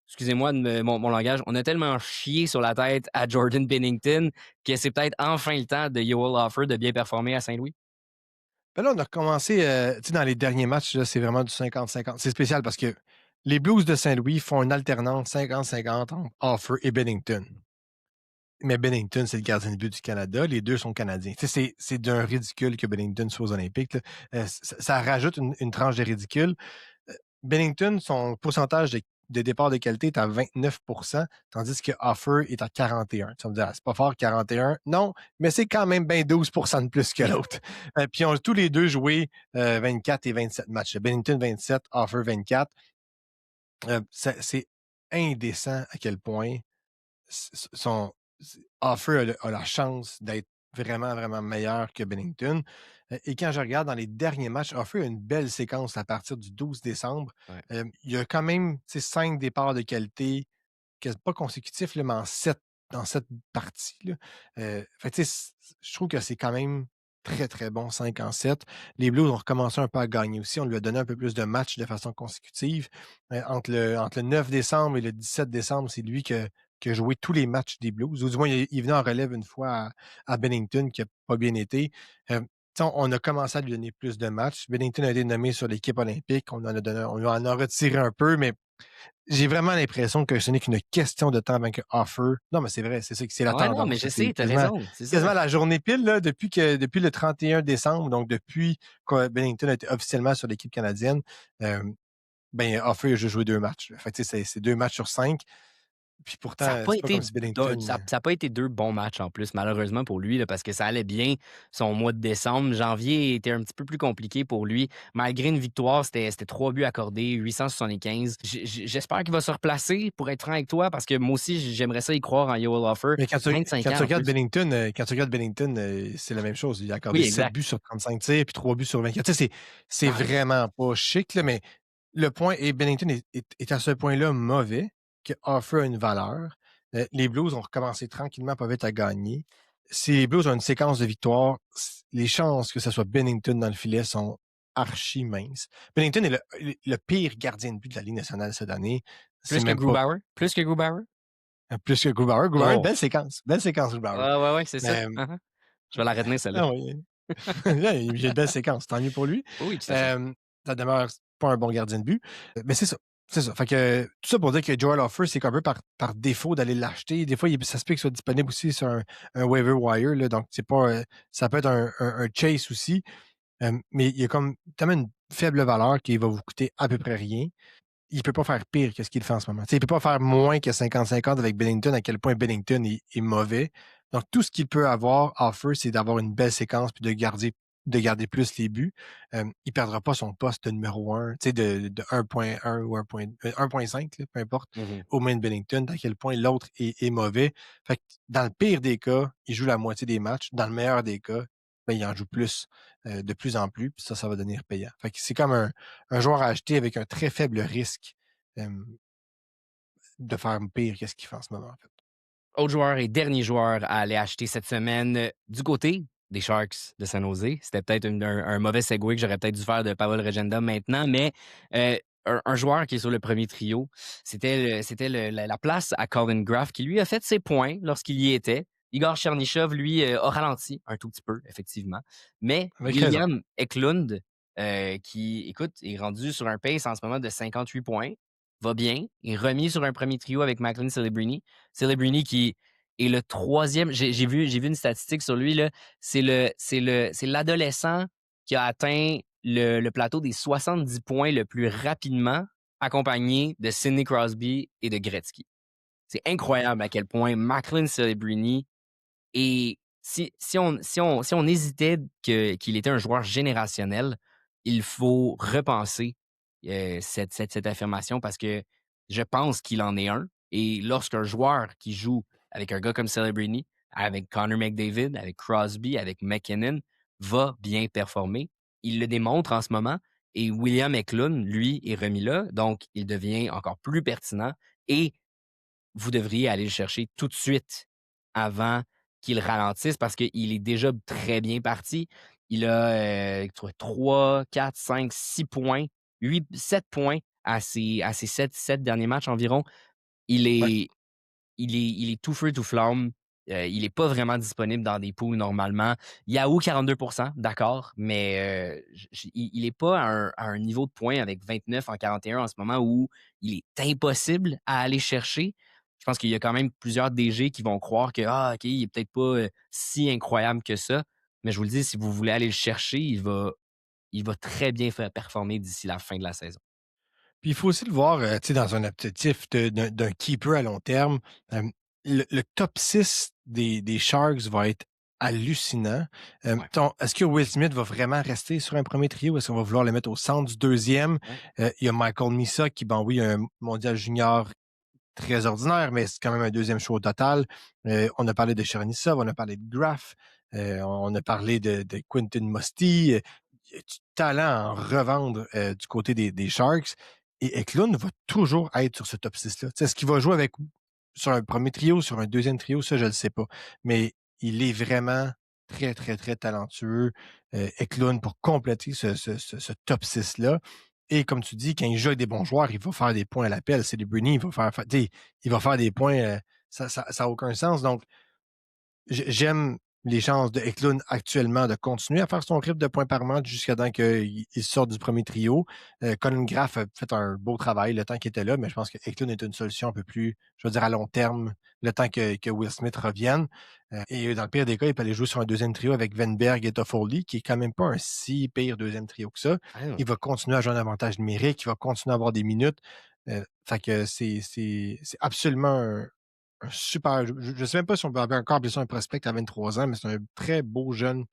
excusez-moi de mon langage, on a tellement chié sur la tête à Jordan Binnington que c'est peut-être enfin le temps de Yoel Hofer de bien performer à Saint-Louis. Ben là, on a recommencé, dans les derniers matchs, là, c'est vraiment du 50-50. C'est spécial parce que les Blues de Saint-Louis font une alternance 50-50 entre Offer et Binnington. Mais Binnington, c'est le gardien de but du Canada. Les deux sont Canadiens. C'est d'un ridicule que Binnington soit aux Olympiques. Ça rajoute une tranche de ridicule. Binnington, son pourcentage de départ de qualité est à 29%, tandis que Offer est à 41%. Tu vas me dire, c'est pas fort, 41%. Non, mais c'est quand même bien 12% de plus que l'autre. Puis, ils ont tous les deux joué 24 et 27 matchs. Binnington 27, Offer 24. C'est indécent à quel point Offer a la chance d'être vraiment, vraiment meilleur que Binnington. Et quand je regarde dans les derniers matchs, Offer a une belle séquence à partir du 12 décembre. Ouais. Il y a quand même 5 départs de qualité, pas consécutifs, là, mais dans cette partie-là. Je trouve que c'est quand même très, très bon, 5-7. Les Blues ont recommencé un peu à gagner aussi. On lui a donné un peu plus de matchs de façon consécutive. Entre le 9 décembre et le 17 décembre, c'est lui qui a joué tous les matchs des Blues. Ou du moins, il venait en relève une fois à Bennington, qui n'a pas bien été. On a commencé à lui donner plus de matchs. Bennington a été nommé sur l'équipe olympique. On en a retiré un peu, mais j'ai vraiment l'impression que ce n'est qu'une question de temps avant que Offer. Non, mais c'est vrai, c'est ça, c'est la tendance. Non, mais je sais, t'as quasiment- raison. C'est Quasiment ça. la journée pile, là, depuis le 31 décembre, donc depuis que Bennington a été officiellement sur l'équipe canadienne, Offer a juste joué 2 matchs. Là. Fait que, c'est 2 matchs sur 5. Puis pourtant, Ça n'a pas, c'est pas comme si Binnington... ça a pas été 2 bons matchs en plus, malheureusement pour lui, là, parce que ça allait bien son mois de décembre. Janvier était un petit peu plus compliqué pour lui. Malgré une victoire, c'était 3 buts accordés, 875. J'espère qu'il va se replacer, pour être franc avec toi, parce que moi aussi, j'aimerais ça y croire en Yoel Hofer. Mais quand tu 25 ans, en regardes plus. Bennington, c'est la même chose. Il a accordé Oui, 7 exact. buts sur 35 tirs, puis 3 buts sur 24. Tu sais, c'est vraiment pas chic, là, mais le point, et Bennington est à ce point-là mauvais que Offer a une valeur. Les Blues ont recommencé tranquillement, pas vite à gagner. Si les Blues ont une séquence de victoires, les chances que ce soit Bennington dans le filet sont archi minces. Bennington est le pire gardien de but de la Ligue nationale cette année. Plus que Grubauer? Plus que Grubauer? Plus que Grubauer. Grubauer, Oh. belle séquence. Belle séquence, Grubauer. Ouais, c'est ça. Uh-huh. Je vais la retenir, celle-là. Ah oui. J'ai une belle séquence. Tant mieux pour lui. Oui, tout à fait. Ça demeure pas un bon gardien de but. Mais c'est ça. C'est ça. Fait que, tout ça pour dire que Joel Offer, c'est un peu par défaut d'aller l'acheter. Des fois, ça se peut qu'il soit disponible aussi sur un waiver wire. Là, donc, c'est pas, ça peut être un chase aussi. Mais il y a comme tellement une faible valeur qu'il va vous coûter à peu près rien. Il peut pas faire pire que ce qu'il fait en ce moment. T'sais, il peut pas faire moins que 50-50 avec Binnington, à quel point Binnington est mauvais. Donc, tout ce qu'il peut avoir, Offer, c'est d'avoir une belle séquence puis de garder plus les buts. Il perdra pas son poste de numéro 1, de 1.1 ou 1.5, peu importe, au main de Binnington, à quel point l'autre est mauvais. Fait que dans le pire des cas, il joue la moitié des matchs. Dans le meilleur des cas, il en joue plus, de plus en plus, puis ça va devenir payant. Fait que c'est comme un joueur à acheter avec un très faible risque de faire pire que ce qu'il fait en ce moment, en fait. Autre joueur et dernier joueur à aller acheter cette semaine du côté des Sharks de San Jose. C'était peut-être un mauvais segue que j'aurais peut-être dû faire de Pavel Regenda maintenant, mais un joueur qui est sur le premier trio, c'était la place à Colin Graff qui lui a fait ses points lorsqu'il y était. Igor Chernyshov, lui, a ralenti un tout petit peu, effectivement. Mais Avec raison. William Eklund, qui, écoute, est rendu sur un pace en ce moment de 58 points, va bien, est remis sur un premier trio avec Macklin Celebrini. Celebrini qui est le troisième. J'ai vu une statistique sur lui, là. C'est l'adolescent qui a atteint le plateau des 70 points le plus rapidement, accompagné de Sidney Crosby et de Gretzky. C'est incroyable à quel point Macklin Celebrini est. Si on hésitait qu'il était un joueur générationnel, il faut repenser cette affirmation parce que je pense qu'il en est un. Et lorsqu'un joueur qui joue avec un gars comme Celebrini, avec Connor McDavid, avec Crosby, avec McKinnon, va bien performer, il le démontre en ce moment. Et William Eklund, lui, est remis là, donc il devient encore plus pertinent. Et vous devriez aller le chercher tout de suite avant qu'il ralentisse parce qu'il est déjà très bien parti. Il a 3, 4, 5, 6 points, 8, 7 points à ses 7 derniers matchs environ. Il Ouais. est, il est tout feu, tout flamme. Il n'est pas vraiment disponible dans des pools normalement. Yahoo, 42 d'accord, mais il n'est pas à un niveau de points avec 29 en 41 en ce moment où il est impossible à aller chercher. Je pense qu'il y a quand même plusieurs DG qui vont croire que OK, il est peut-être pas si incroyable que ça. Mais je vous le dis, si vous voulez aller le chercher, il va très bien faire performer d'ici la fin de la saison. Puis il faut aussi le voir tu sais, dans un objectif d'un keeper à long terme. Le top 6 des Sharks va être hallucinant. Ouais. Est-ce que Will Smith va vraiment rester sur un premier trio? Est-ce qu'on va vouloir le mettre au centre du deuxième? Il y a Michael Misa qui, bon oui, un mondial junior très ordinaire, mais c'est quand même un deuxième choix au total. On a parlé de Chernyshov, on a parlé de Graff, on a parlé de Quentin Musty. Il y a du talent à en revendre du côté des Sharks. Et Eklund va toujours être sur ce top 6-là. Est-ce qu'il va jouer avec sur un premier trio, sur un deuxième trio? Ça, je ne le sais pas. Mais il est vraiment très, très, très talentueux, Eklund, pour compléter ce top 6-là. Et comme tu dis, quand il joue avec des bons joueurs, il va faire des points à l'appel. C'est des Bruni, il va faire des points. Ça n'a aucun sens. Donc, j'aime les chances de Eklund actuellement de continuer à faire son rythme de points par match jusqu'à temps qu'il sorte du premier trio. Colin Graff a fait un beau travail le temps qu'il était là, mais je pense que Eklund est une solution un peu plus, je veux dire, à long terme, le temps que Will Smith revienne. Et dans le pire des cas, il peut aller jouer sur un deuxième trio avec Venberg et Toffoli, qui est quand même pas un si pire deuxième trio que ça. Il va continuer à jouer un avantage numérique, il va continuer à avoir des minutes. Fait que c'est absolument un super. Je ne sais même pas si on peut encore appeler ça un prospect à 23 ans, mais c'est un très beau jeune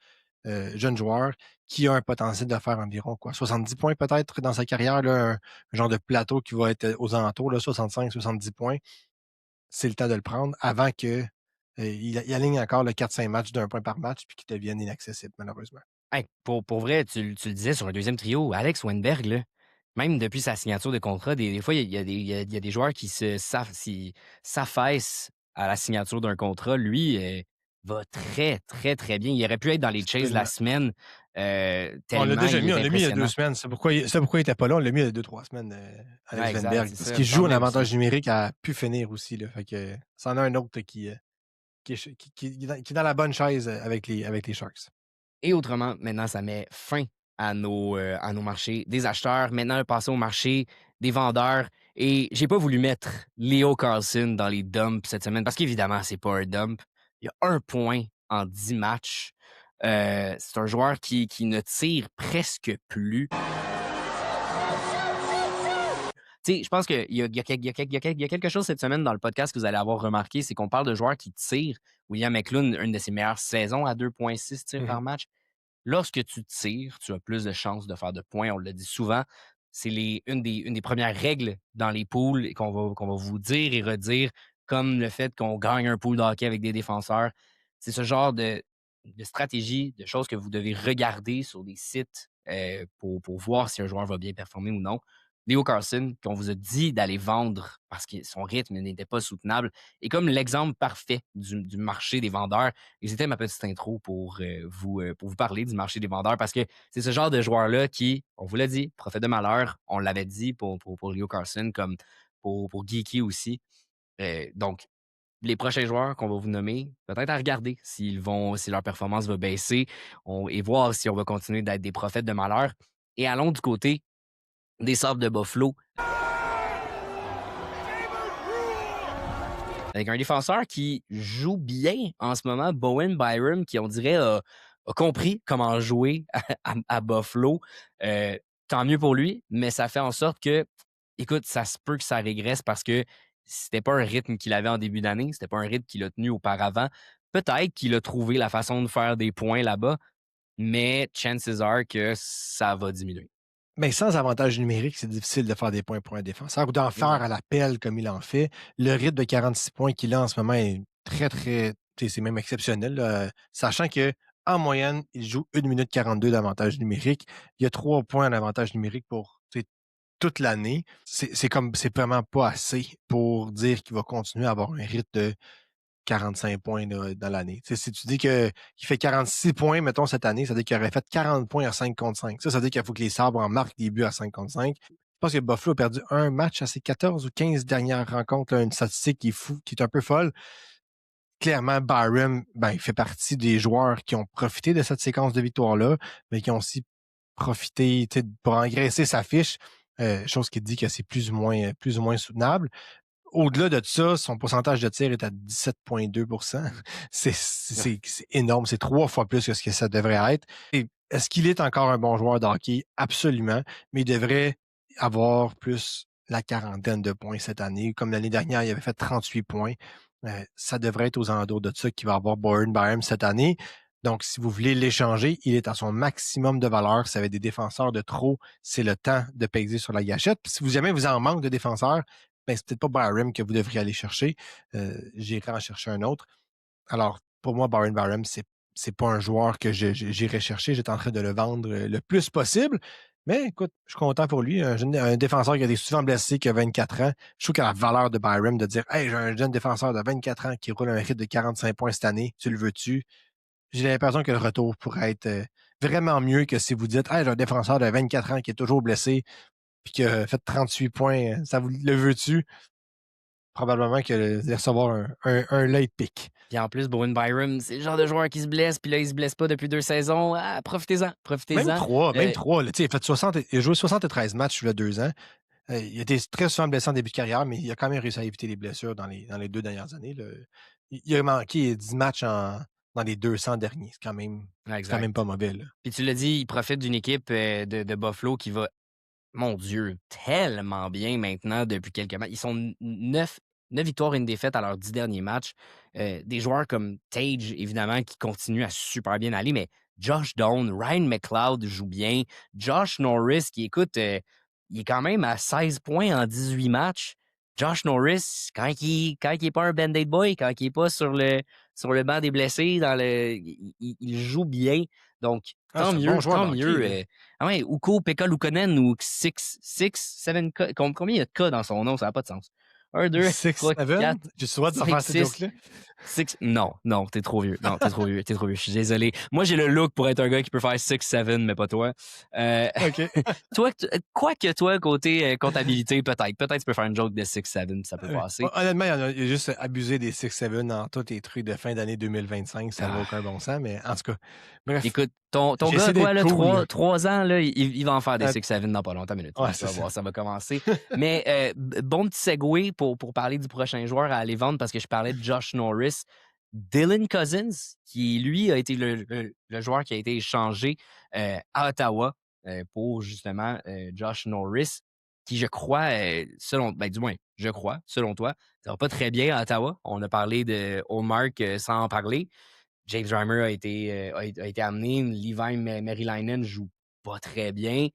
joueur qui a un potentiel de faire environ 70 points peut-être dans sa carrière, là, un genre de plateau qui va être aux alentours, 65-70 points. C'est le temps de le prendre avant que il aligne encore le 4-5 matchs d'un point par match puis qu'il devienne inaccessible, malheureusement. Hey, pour vrai, tu le disais sur un deuxième trio, Alex Wenberg, là, même depuis sa signature de contrat, des fois, il y a des joueurs qui s'affaissent à la signature d'un contrat. Lui, va très, très, très bien. Il aurait pu être dans les chases la semaine. On l'a Tellement déjà mis, est on l'a mis il y a 2 impressionnant. semaine. C'est pourquoi il n'était pas là. On l'a mis il y a 2-3 semaines, Alex Ouais, exact, Venberg. c'est Parce ça, qu'il me joue un semblait avantage aussi. numérique à pu finir aussi. Là. Fait que c'en a un autre qui est dans la bonne chaise avec les Sharks. Et autrement, maintenant, ça met fin à nos marchés des acheteurs. Maintenant, passer au marché des vendeurs. Et j'ai pas voulu mettre Leo Carlson dans les dumps cette semaine parce qu'évidemment, c'est pas un dump. Il y a 1 point en 10 matchs. C'est un joueur qui ne tire presque plus. Tu sais, je pense qu'il y a quelque chose cette semaine dans le podcast que vous allez avoir remarqué, c'est qu'on parle de joueurs qui tirent. William Eklund, une de ses meilleures saisons à 2,6 tirs par match. Lorsque tu tires, tu as plus de chances de faire de points. On le dit souvent. C'est une des premières règles dans les pools et qu'on va vous dire et redire, comme le fait qu'on gagne un pool de hockey avec des défenseurs. C'est ce genre de stratégie, de choses que vous devez regarder sur des sites pour voir si un joueur va bien performer ou non. Leo Carlson, qu'on vous a dit d'aller vendre parce que son rythme n'était pas soutenable, est comme l'exemple parfait du marché des vendeurs. Et c'était ma petite intro pour vous parler du marché des vendeurs parce que c'est ce genre de joueur-là qui, on vous l'a dit, prophète de malheur. On l'avait dit pour Leo Carlson, comme pour Geeky aussi. Donc, les prochains joueurs qu'on va vous nommer, peut-être à regarder si leur performance va baisser et voir si on va continuer d'être des prophètes de malheur. Et allons du côté des Sabres de Buffalo. Avec un défenseur qui joue bien en ce moment, Bowen Byram, qui, on dirait, a compris comment jouer à Buffalo. Tant mieux pour lui, mais ça fait en sorte que, écoute, ça se peut que ça régresse parce que c'était pas un rythme qu'il avait en début d'année, c'était pas un rythme qu'il a tenu auparavant. Peut-être qu'il a trouvé la façon de faire des points là-bas, mais chances are que ça va diminuer. Mais sans avantage numérique, c'est difficile de faire des points pour un défenseur ou d'en faire à l'appel comme il en fait. Le rythme de 46 points qu'il a en ce moment est très, très. C'est même exceptionnel, là, sachant que en moyenne, il joue 1 minute 42 d'avantage numérique. Il y a 3 points d'avantage numérique pour toute l'année. C'est vraiment pas assez pour dire qu'il va continuer à avoir un rythme de 45 points là, dans l'année. Si tu dis qu'il fait 46 points, mettons, cette année, ça veut dire qu'il aurait fait 40 points à 5 contre 5. Ça veut dire qu'il faut que les Sabres en marquent des buts à 5 contre 5. Je pense que Buffalo a perdu un match à ses 14 ou 15 dernières rencontres, là, une statistique qui est fou, qui est un peu folle. Clairement, Byram, il fait partie des joueurs qui ont profité de cette séquence de victoire-là, mais qui ont aussi profité pour engraisser sa fiche, chose qui dit que c'est plus ou moins soutenable. Au-delà de ça, son pourcentage de tir est à 17,2 C'est énorme. C'est 3 fois plus que ce que ça devrait être. Et est-ce qu'il est encore un bon joueur de hockey? Absolument. Mais il devrait avoir plus la quarantaine de points cette année. Comme l'année dernière, il avait fait 38 points. Ça devrait être aux alentours de ça qu'il va avoir Bowen Byram cette année. Donc, si vous voulez l'échanger, il est à son maximum de valeur. Si vous avez des défenseurs de trop, c'est le temps de peser sur la gâchette. Puis si jamais vous en manque de défenseurs, c'est peut-être pas Byram que vous devriez aller chercher. J'irai en chercher un autre. Alors, pour moi, Bowen Byram, c'est pas un joueur que j'irai chercher. J'étais en train de le vendre le plus possible. Mais écoute, je suis content pour lui. Un défenseur qui a été souvent blessé, qui a 24 ans. Je trouve qu'il a la valeur de Byram de dire « Hey, j'ai un jeune défenseur de 24 ans qui roule un rythme de 45 points cette année. Tu le veux-tu? » J'ai l'impression que le retour pourrait être vraiment mieux que si vous dites « Hey, j'ai un défenseur de 24 ans qui est toujours blessé puis qui a fait 38 points. Ça vous le veux-tu? » Probablement que de recevoir un late pick. Puis en plus, Bowen Byram, c'est le genre de joueur qui se blesse, puis là, il se blesse pas depuis 2 saisons. Ah, profitez-en. Même 3. Là, il a joué 73 matchs il y a 2 ans. Il a été très souvent blessé en début de carrière, mais il a quand même réussi à éviter les blessures dans les 2 dernières années. Là. Il a manqué 10 matchs dans les 200 derniers. C'est quand même pas mauvais. Là. Puis tu l'as dit, il profite d'une équipe de Buffalo qui va, mon Dieu, tellement bien maintenant depuis quelques matchs. Ils sont 9 victoires et une défaite à leurs 10 derniers matchs. Des joueurs comme Tage, évidemment, qui continuent à super bien aller, mais Josh Doan, Ryan McLeod joue bien. Josh Norris, qui écoute, il est quand même à 16 points en 18 matchs. Josh Norris, quand il est pas un Band-Aid boy, quand il est pas sur le banc des blessés, il joue bien. Donc, tant mieux, bon tant mieux. Hockey, Ukko Pekka Luukkonen ou 7, combien il y a de K dans son nom? Ça n'a pas de sens. 1, 2, 3, 4. J'ai souvent de faire ces jokes-là. Non, t'es trop vieux. Non, t'es trop vieux. Je suis désolé. Moi, j'ai le look pour être un gars qui peut faire 6-7, mais pas toi. OK. Quoique toi, côté comptabilité, peut-être. Peut-être tu peux faire une joke de 6-7, ça peut passer. Honnêtement, il a juste abusé des 6-7 dans tous les trucs de fin d'année 2025. Ça n'a aucun bon sens, mais en tout cas. Bref. Écoute, ton gars, quoi, là, 3 ans, là, il va en faire des 6-7 dans pas longtemps. Minute. Ouais, tu vas voir, ça va commencer. Mais bon petit segue pour parler du prochain joueur à aller vendre parce que je parlais de Josh Norris. Dylan Cousins, qui lui a été le joueur qui a été échangé à Ottawa pour justement Josh Norris, qui je crois, selon toi, ça va pas très bien à Ottawa. On a parlé de Hallmark sans en parler. James Reimer a été amené. Levi Merilainen joue pas très bien.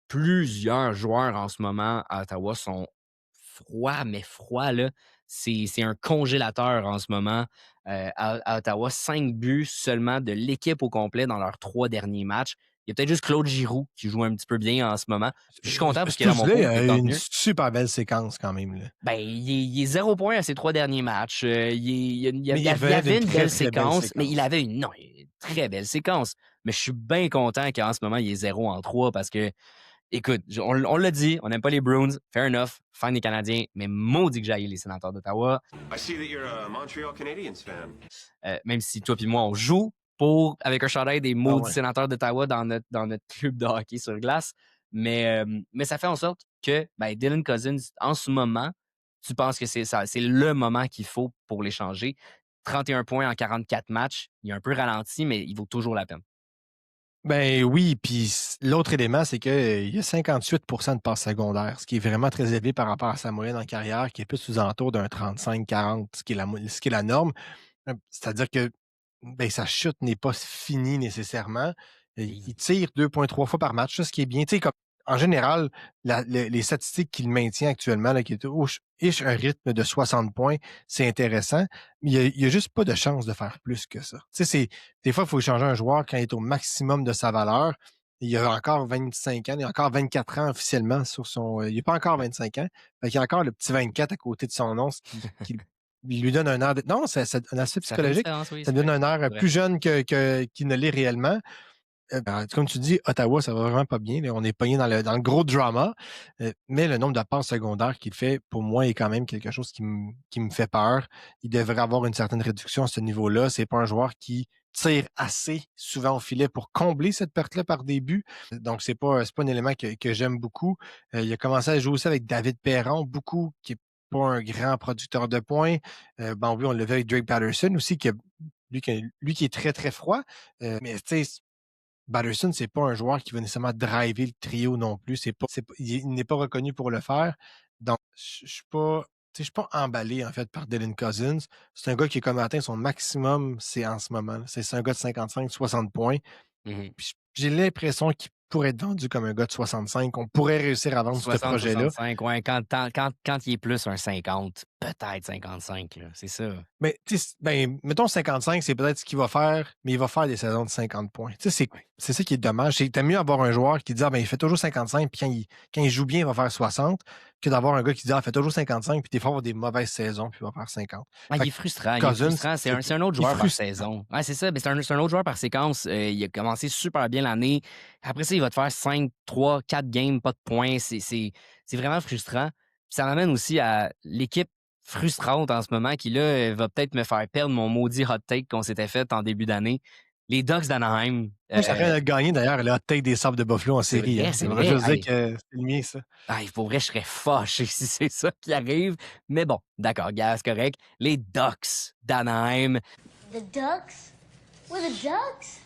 Plusieurs joueurs en ce moment à Ottawa sont froids, mais froids, là. C'est un congélateur en ce moment à Ottawa. 5 buts seulement de l'équipe au complet dans leurs 3 derniers matchs. Il y a peut-être juste Claude Giroux qui joue un petit peu bien en ce moment. Je suis content parce qu'il est dans mon Stoudley groupe, il a est tant une mieux. super belle séquence quand même. Là. Ben, il est 0 point à ses 3 derniers matchs. Il Mais il avait avait une très, belle très belle séquence, mais il séquence. avait une très belle séquence. Mais je suis bien content qu'en ce moment, il est 0 en 3 parce que, écoute, on l'a dit, on n'aime pas les Bruins, fair enough, fan des Canadiens, mais maudit que j'aille les Sénateurs d'Ottawa. I see that you're a Montreal Canadiens fan. Même si toi et moi, on joue avec un chandail des Ah maudits ouais. Sénateurs d'Ottawa dans notre club de hockey sur glace. Mais ça fait en sorte que Dylan Cousins, en ce moment, tu penses que c'est le moment qu'il faut pour l'échanger. 31 points en 44 matchs. Il est un peu ralenti, mais il vaut toujours la peine. Ben oui, puis l'autre élément, c'est qu'il y a 58 de passes secondaires, ce qui est vraiment très élevé par rapport à sa moyenne en carrière, qui est plus aux alentours d'un 35-40, ce qui est la norme. C'est-à-dire que sa chute n'est pas finie nécessairement. Il tire 2,3 fois par match, ça, ce qui est bien. Tu sais, comme, en général, les statistiques qu'il maintient actuellement, là, qui est un rythme de 60 points, c'est intéressant, mais il n'y a juste pas de chance de faire plus que ça. Tu sais, des fois, il faut changer un joueur quand il est au maximum de sa valeur. Il a encore 25 ans, il a encore 24 ans officiellement sur son. Il n'a pas encore 25 ans. Il y a encore le petit 24 à côté de son nom, ce qui il lui donne un air de. Non, c'est un aspect Ça fait une psychologique. différence, oui, Ça c'est lui donne vrai. un air C'est vrai. plus jeune qu'il ne l'est réellement. Comme tu dis, Ottawa, ça va vraiment pas bien. Là. On est pogné dans le gros drama. Mais le nombre de passes secondaires qu'il fait, pour moi, est quand même quelque chose qui me fait peur. Il devrait avoir une certaine réduction à ce niveau-là. C'est pas un joueur qui tire assez souvent au filet pour combler cette perte-là par début. Donc, c'est pas un élément que j'aime beaucoup. Il a commencé à jouer aussi avec David Perron, beaucoup, qui est pas un grand producteur de points. Oui, on l'a vu avec Drake Patterson aussi, lui qui est très, très froid. Mais tu sais, Batterson, c'est pas un joueur qui va nécessairement driver le trio non plus. Il n'est pas reconnu pour le faire. Donc, je suis pas. Je suis pas emballé, en fait, par Dylan Cousins. C'est un gars qui a comme atteint son maximum, c'est en ce moment. C'est un gars de 55-60 points. Mhm. Puis j'ai l'impression qu'il pourrait être vendu comme un gars de 65. On pourrait réussir à vendre ce projet-là. 60-65, ouais. Quand il est plus un 50, peut-être 55, là, c'est ça. Mais, mettons 55, c'est peut-être ce qu'il va faire, mais il va faire des saisons de 50 points. C'est ça qui est dommage. C'est mieux avoir un joueur qui dit, il fait toujours 55, puis quand il joue bien, il va faire 60, que d'avoir un gars qui dit, il fait toujours 55, puis des fois, il va avoir des mauvaises saisons, puis il va faire 50. Il est frustrant. Cousins, C'est un autre joueur par saison. Ouais, c'est ça. C'est un autre joueur par séquence. Il a commencé super bien l'année. Après ça, il va te faire 5, 3, 4 games, pas de points. C'est vraiment frustrant. Puis ça m'amène aussi à l'équipe frustrante en ce moment qui, là, va peut-être me faire perdre mon maudit hot take qu'on s'était fait en début d'année. Les Ducks d'Anaheim. Ça vient de gagner, d'ailleurs, le hot take des Sabres de Buffalo en série. Vrai, Hein. c'est On va vrai. juste dire que c'est le mien, ça. Pour vrai, je serais fâché si c'est ça qui arrive. Mais bon, d'accord, gars, c'est correct. Les Ducks d'Anaheim. The Ducks? We're the Ducks?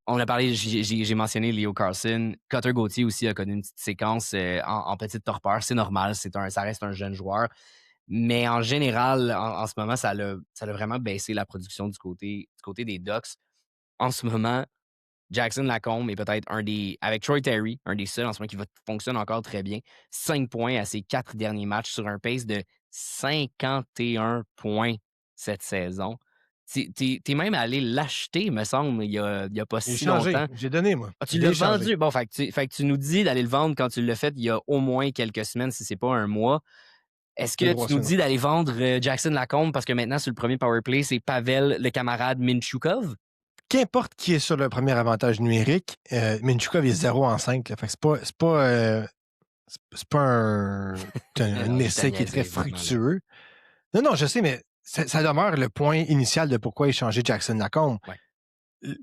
On a parlé, j'ai mentionné Leo Carlson. Cutter Gauthier aussi a connu une petite séquence en petite torpeur. C'est normal, ça reste un jeune joueur. Mais en général, en ce moment, ça a vraiment baissé la production du côté des Ducks. En ce moment, Jackson Lacombe est peut-être avec Troy Terry, un des seuls en ce moment qui fonctionne encore très bien. 5 points à ses 4 derniers matchs sur un pace de 51 points cette saison. T'es même allé l'acheter, me semble, il y a pas J'ai si changé. longtemps. J'ai donné, moi. Tu l'as vendu? Bon, fait que tu nous dis d'aller le vendre quand tu l'as fait il y a au moins quelques semaines, si c'est pas un mois. Est-ce que tu nous dis d'aller vendre Jackson Lacombe parce que maintenant, sur le premier powerplay, c'est Pavel, le camarade Minchukov? Qu'importe qui est sur le premier avantage numérique, Minchukov est 0 en 5. Là, fait que c'est pas un essai qui est très fructueux. Non, je sais, mais ça demeure le point initial de pourquoi échanger Jackson Lacombe. Ouais.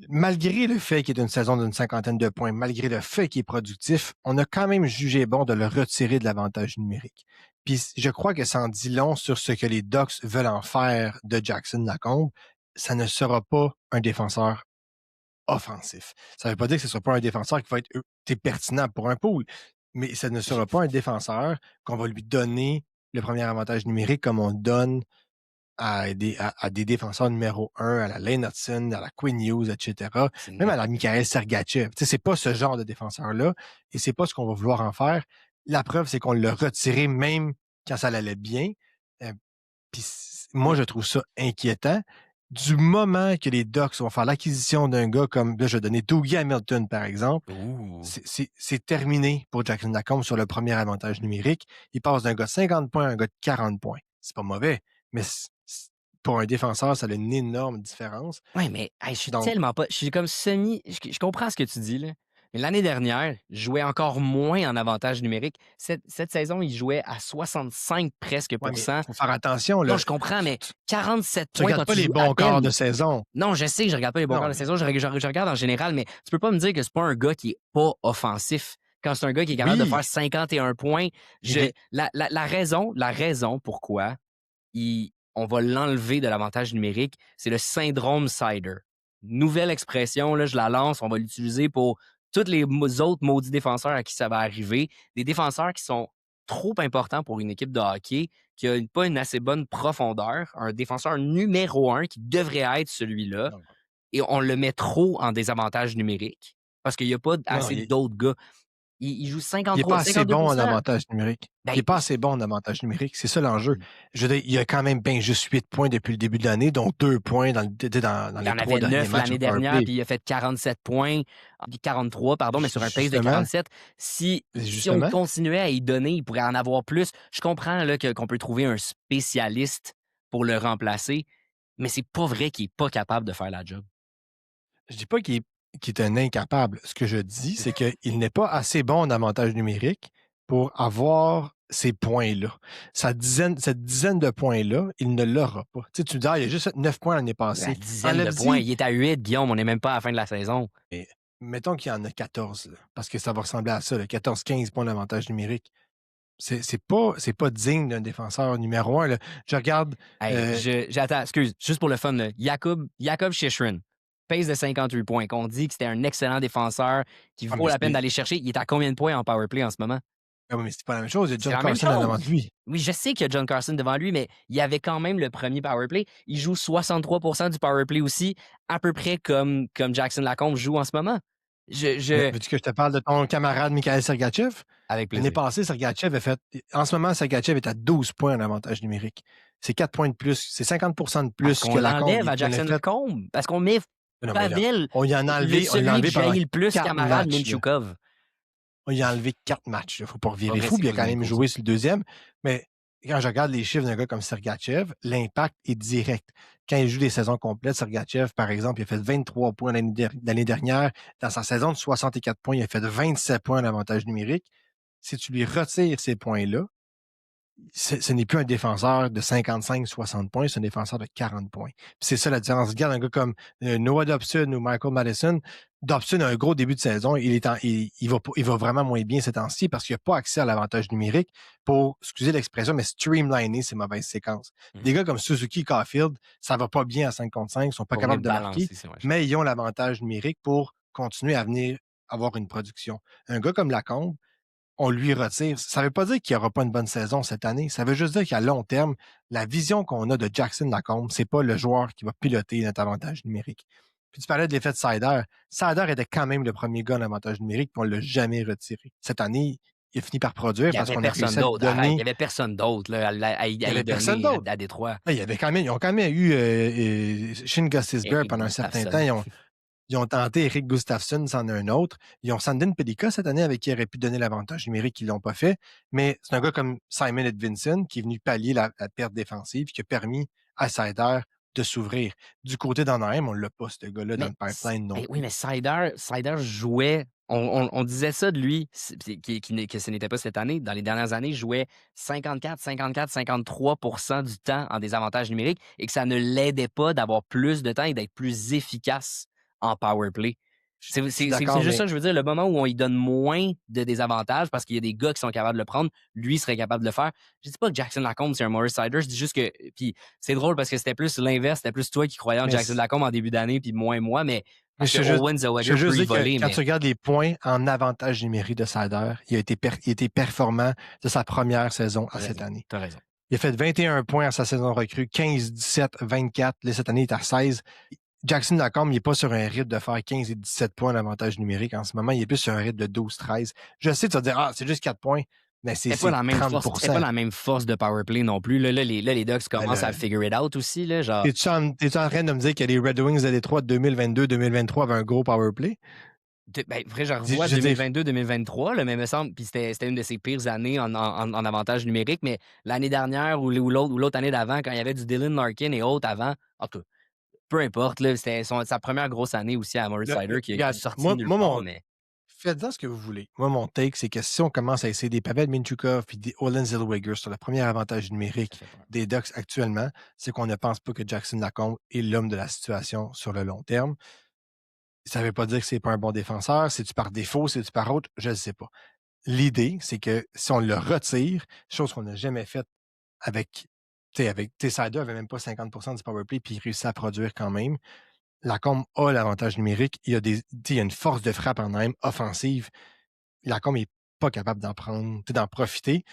Malgré le fait qu'il est une saison d'une 50aine de points, malgré le fait qu'il est productif, on a quand même jugé bon de le retirer de l'avantage numérique. Puis je crois que ça en dit long sur ce que les Ducks veulent en faire de Jackson Lacombe. Ça ne sera pas un défenseur offensif. Ça ne veut pas dire que ce ne sera pas un défenseur qui va être pertinent pour un pool, mais ça ne sera pas un défenseur qu'on va lui donner le premier avantage numérique comme on donne à des défenseurs numéro 1, à la Lane Hudson, à la Quinn Hughes, etc., même à la Mikhail Sergachev. C'est pas ce genre de défenseur-là et c'est pas ce qu'on va vouloir en faire. La preuve, c'est qu'on l'a retiré même quand ça allait bien. Puis moi, je trouve ça inquiétant. du moment que les Ducks vont faire l'acquisition d'un gars comme, là, je vais donner Dougie Hamilton, par exemple, c'est terminé pour Jackson Lacombe sur le premier avantage numérique. Il passe d'un gars de 50 points à un gars de 40 points. C'est pas mauvais, mais pour un défenseur, ça a une énorme différence. Oui, mais je suis Donc- tellement pas. Je suis comme semi. Je comprends ce que tu dis, là. Mais l'année dernière, je jouais encore moins en avantage numérique. Cette saison, il jouait à 65 presque Ouais, mais pourcent. faut faire attention, là. Non, je comprends, mais 47 Tu points regardes quand pas tu les joues bons à quarts peine. de saison. Non, je sais que je regarde pas les bons Non, quarts de mais- saison, je regarde en général, mais tu peux pas me dire que c'est pas un gars qui est pas offensif. Quand c'est un gars qui est capable de Oui. faire 51 points, Il la raison pourquoi on va l'enlever de l'avantage numérique, c'est le syndrome Sider. Nouvelle expression, là, je la lance, on va l'utiliser pour tous les autres maudits défenseurs à qui ça va arriver. Des défenseurs qui sont trop importants pour une équipe de hockey, qui n'a pas une assez bonne profondeur. Un défenseur numéro 1 qui devrait être celui-là. Non. Et on le met trop en désavantage numérique parce qu'il n'y a pas assez d'autres gars. Il joue 53, Il n'est pas assez bon en 52%. avantage numérique. Ben, Il n'est pas assez bon en avantage numérique. C'est ça l'enjeu. Je veux dire, il y a quand même bien juste 8 points depuis le début de l'année, dont 2 points dans Il les en 3 avait derniers 9 matchs l'année au power dernière, play. puis il a fait 47 points, puis 43, pardon, mais sur un pace de Justement. 47. Si on Justement. continuait à y donner, il pourrait en avoir plus. Je comprends là, qu'on peut trouver un spécialiste pour le remplacer, mais c'est pas vrai qu'il n'est pas capable de faire la job. Je dis pas qu'il est un incapable. Ce que je dis, c'est qu'il n'est pas assez bon en avantage numérique pour avoir ces points-là. Cette dizaine de points-là, il ne l'aura pas. Tu sais, tu me dis, il a juste fait 9 points l'année La passée. dizaine de Enlève-y. points. Il est à 8, Guillaume. On n'est même pas à la fin de la saison. Mettons qu'il y en a 14, là, parce que ça va ressembler à ça, 14-15 points d'avantage numérique. C'est pas digne d'un défenseur numéro 1. Là. Je regarde. J'attends, excuse, juste pour le fun, là. Jakob Chychrun, pace de 58 points, qu'on dit que c'était un excellent défenseur qui vaut mais la peine c'est- d'aller chercher. Il est à combien de points en powerplay en ce moment? Ah oui, mais c'est pas la même chose. Il y a C'est John la même Carson en chose. avant de lui. Oui, je sais qu'il y a John Carson devant lui, mais il y avait quand même le premier powerplay. Il joue 63% du powerplay aussi, à peu près comme Jackson Lacombe joue en ce moment. Veux-tu que je te parle de ton camarade Mikhail Sergachev? Avec L'année plaisir. passée, Sergachev a fait. En ce moment, Sergachev est à 12 points en avantage numérique. C'est 4 points de plus. C'est 50% de plus Parce qu'on que Lacombe. l'enlève Il à en a Jackson fait- Lacombe. Parce qu'on met Non, mais Pavel, on y en a enlevé, on celui l'a enlevé que pendant j'haïs le plus, 4 camarade matchs, là. Minchukov. On y a enlevé 4 matchs. Il ne faut pas revirer Progressif fou. Puis il a aux quand même impôts, joué sur le deuxième. Mais quand je regarde les chiffres d'un gars comme Sergachev, l'impact est direct. Quand il joue des saisons complètes, Sergachev, par exemple, il a fait 23 points l'année dernière. Dans sa saison de 64 points, il a fait 27 points d'avantage numérique. Si tu lui retires ces points-là, ce n'est plus un défenseur de 55-60 points, c'est un défenseur de 40 points. Puis c'est ça la différence. Regarde un gars comme Noah Dobson ou Michael Madison. Dobson a un gros début de saison. Il va vraiment moins bien ces temps-ci parce qu'il n'a pas accès à l'avantage numérique pour, excusez l'expression, mais streamliner ses mauvaises séquences. Des gars comme Suzuki et Caulfield, ça va pas bien à 5 contre 5, ils sont pas Pour capables de venir marquer, balancer, c'est vrai. mais ils ont l'avantage numérique pour continuer à venir avoir une production. Un gars comme Lacombe, on lui retire. Ça ne veut pas dire qu'il n'y aura pas une bonne saison cette année. Ça veut juste dire qu'à long terme, la vision qu'on a de Jackson Lacombe, c'est pas le joueur qui va piloter notre avantage numérique. Puis tu parlais de l'effet de Sider. Sider était quand même le premier gars en avantage numérique, puis on ne l'a jamais retiré. Cette année, il a fini par produire Il n'y parce avait qu'on a personne réussi à d'autre. donner... Il n'y avait personne d'autre là, à y avait personne donner d'autre. à Détroit. Là, ils ont quand même eu Shane Gostisbehere Eric pendant un certain Gustafsson. temps. Ils ont tenté Eric Gustafsson, c'en a un autre. Ils ont Sandin Pelika cette année avec qui il aurait pu donner l'avantage numérique, ils ne l'ont pas fait. Mais c'est un gars comme Simon Edvinson qui est venu pallier la perte défensive qui a permis à Sider de s'ouvrir. Du côté d'Anaheim, on ne l'a pas, ce gars-là, dans le pipeline. Non. Oui, mais Sider jouait. On disait ça de lui, que ce n'était pas cette année. Dans les dernières années, il jouait 53% du temps en désavantage numérique et que ça ne l'aidait pas d'avoir plus de temps et d'être plus efficace en power play. C'est juste ça que je veux dire. Le moment où on lui donne moins de désavantages parce qu'il y a des gars qui sont capables de le prendre, lui serait capable de le faire. Je dis pas que Jackson Lacombe, c'est un Morris Sider. Je dis juste que. Puis c'est drôle parce que c'était plus l'inverse. C'était plus toi qui croyais en Jackson Lacombe en début d'année, puis moins moi. Mais Owen Zellweger peut y voler. Quand tu regardes les points en avantage numérique de Sider, il a été performant de sa première saison à cette année. T'as raison. Il a fait 21 points à sa saison recrue, 15, 17, 24. Là, cette année, il est à 16. Jackson Lacombe, il n'est pas sur un rythme de faire 15 et 17 points d'avantage numérique en ce moment. Il est plus sur un rythme de 12-13. Je sais, tu vas dire, c'est juste 4 points. Mais c'est C'était pas la même 30 force, c'était pas la même force de power play non plus. Là, les Ducks Ben commencent là, à figure it out aussi. Là, genre, t'es-tu en train de me dire que les Red Wings de Détroit de 2022-2023 avaient un gros power play? ben, vrai, je Je revois veux dire, 2022-2023, là, mais il me semble, puis c'était une de ses pires années en avantage numérique, mais l'année dernière ou l'autre année d'avant, quand il y avait du Dylan Larkin et autres avant, en tout cas, peu importe, là, c'était sa première grosse année aussi à Moritz Seider qui est regarde, sorti de nulle part, mais faites-en ce que vous voulez. Moi, mon take, c'est que si on commence à essayer des Pavel Mintyukov puis des Olen Zellweger sur le premier avantage ça numérique fait peur. des Ducks actuellement, c'est qu'on ne pense pas que Jackson Lacombe est l'homme de la situation sur le long terme. Ça ne veut pas dire que c'est pas un bon défenseur. C'est-tu par défaut, c'est-tu par autre, je ne sais pas. L'idée, c'est que si on le retire, chose qu'on n'a jamais faite avec, Seider avait même pas 50% du power play puis il réussit à produire quand même. Lacombe a l'avantage numérique. Il y a une force de frappe en même offensive. Lacombe n'est pas capable d'en prendre, d'en profiter.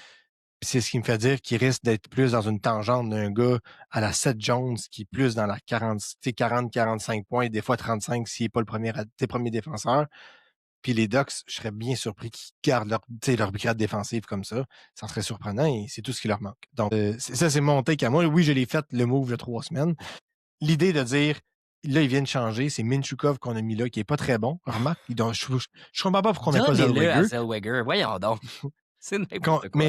Puis c'est ce qui me fait dire qu'il risque d'être plus dans une tangente d'un gars à la Seth Jones qui est plus dans la 40-45 points, des fois 35 s'il n'est pas le premier défenseur. Puis les Ducks, je serais bien surpris qu'ils gardent leur brigade défensive comme ça. Ça serait surprenant et c'est tout ce qui leur manque. Donc, ça, c'est mon take à moi. Oui, je l'ai fait le move il y a 3 semaines. L'idée de dire, là, ils viennent changer, c'est Mintyukov qu'on a mis là, qui n'est pas très bon. Remarque, je comprends pas pourquoi on met pas Donnez-le à Zellweger. Zellweger, voyons donc. C'est n'importe quoi.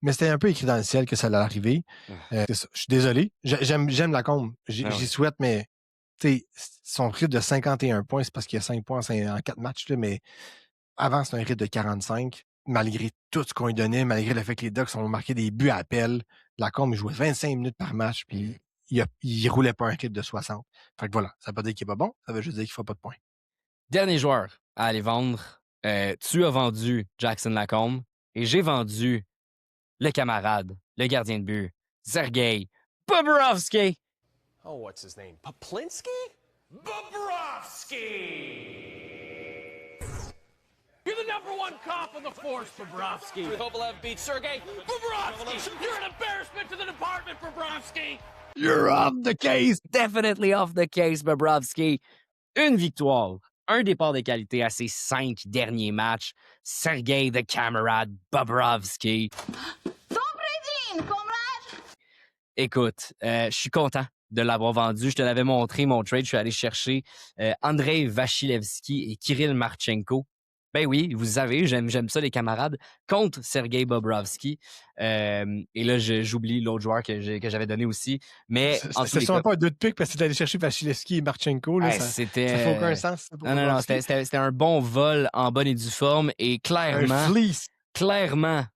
Mais c'était un peu écrit dans le ciel que ça allait arriver. C'est ça. Je suis désolé. J'aime Lacombe. J'y souhaite, mais son rythme de 51 points, c'est parce qu'il y a 5 points en 4 matchs. Là, mais avant, c'était un rythme de 45. Malgré tout ce qu'on lui donnait, malgré le fait que les Ducks ont marqué des buts à appel, Lacombe, il jouait 25 minutes par match, puis il roulait pas un rythme de 60. Fait que voilà, ça veut pas dire qu'il est pas bon, ça veut juste dire qu'il ne fait pas de points. Dernier joueur à aller vendre. Tu as vendu Jackson Lacombe et j'ai vendu le camarade, le gardien de but, Sergei Bobrovsky. Oh, what's his name? Poplinski? Bobrovsky! You're the #1 cop on the force, Bobrovsky. Kovalev beats Sergei Bobrovsky! You're an embarrassment to the department, Bobrovsky! You're off the case! Definitely off the case, Bobrovsky. Une victoire, un départ de qualité à ses 5 derniers matchs. Sergei the Camarade Bobrovsky. Écoute, je suis content de l'avoir vendu. Je te l'avais montré, mon trade. Je suis allé chercher Andrei Vasilevski et Kirill Marchenko. Ben oui, vous savez, j'aime ça, les camarades, contre Sergei Bobrovsky. Et là, j'oublie l'autre joueur que j'avais donné aussi. Mais Ce ne sont pas deux de pique parce que tu allé chercher Vasilevski et Marchenko. Là, ça fait aucun sens. Non, c'était un bon vol en bonne et due forme. Et clairement,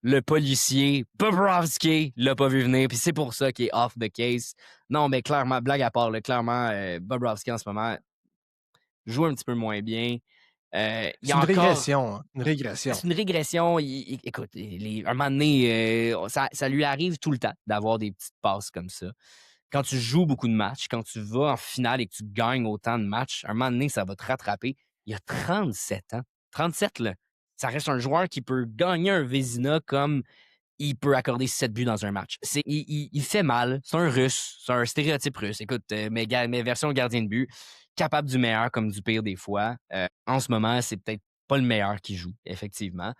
le policier Bobrovsky l'a pas vu venir. Puis c'est pour ça qu'il est off the case. Non, mais clairement, blague à part, clairement, Bobrovsky en ce moment joue un petit peu moins bien. C'est une régression. C'est une régression. Écoute, un moment donné, ça lui arrive tout le temps d'avoir des petites passes comme ça. Quand tu joues beaucoup de matchs, quand tu vas en finale et que tu gagnes autant de matchs, un moment donné, ça va te rattraper. Il y a 37 ans. 37, là. Ça reste un joueur qui peut gagner un Vezina comme il peut accorder 7 buts dans un match. Il fait mal. C'est un Russe. C'est un stéréotype russe. Écoute, mes versions gardien de but, capable du meilleur comme du pire des fois. En ce moment, c'est peut-être pas le meilleur qui joue, effectivement.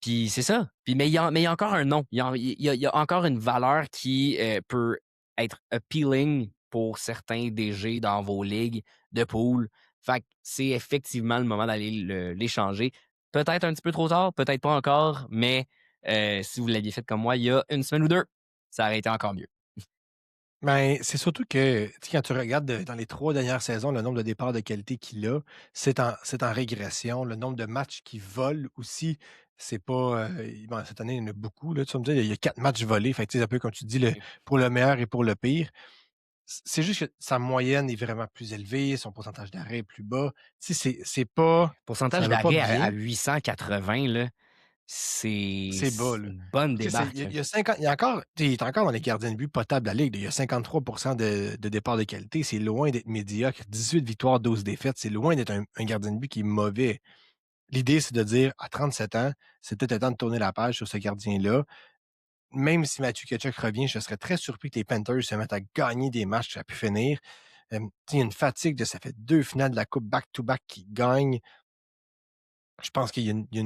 Puis c'est ça. Mais il y a encore un nom. Il y a encore une valeur qui peut être appealing pour certains DG dans vos ligues de pool. Fait que c'est effectivement le moment d'aller l'échanger. Peut-être un petit peu trop tard, peut-être pas encore, mais si vous l'aviez fait comme moi il y a une semaine ou 2, ça aurait été encore mieux. Mais c'est surtout que quand tu regardes dans les 3 dernières saisons, le nombre de départs de qualité qu'il a, c'est en régression. Le nombre de matchs qu'il vole aussi, c'est pas. Cette année, il y en a beaucoup. Là, tu vas me dire, il y a 4 matchs volés. Fait que, un peu comme tu dis, pour le meilleur et pour le pire. C'est juste que sa moyenne est vraiment plus élevée, son pourcentage d'arrêt est plus bas. C'est pas. Pourcentage d'arrêt à 880, là. C'est bas, là. Une bonne débarque. Il est encore dans les gardiens de but potables de la Ligue. Il y a 53% de départ de qualité. C'est loin d'être médiocre. 18 victoires, 12 défaites. C'est loin d'être un gardien de but qui est mauvais. L'idée, c'est de dire, à 37 ans, c'est peut-être le temps de tourner la page sur ce gardien-là. Même si Matthew Tkachuk revient, je serais très surpris que les Panthers se mettent à gagner des matchs que ça a pu finir. Il y a une fatigue ça fait 2 finales de la Coupe back-to-back qui gagnent. Je pense qu'il y a il y a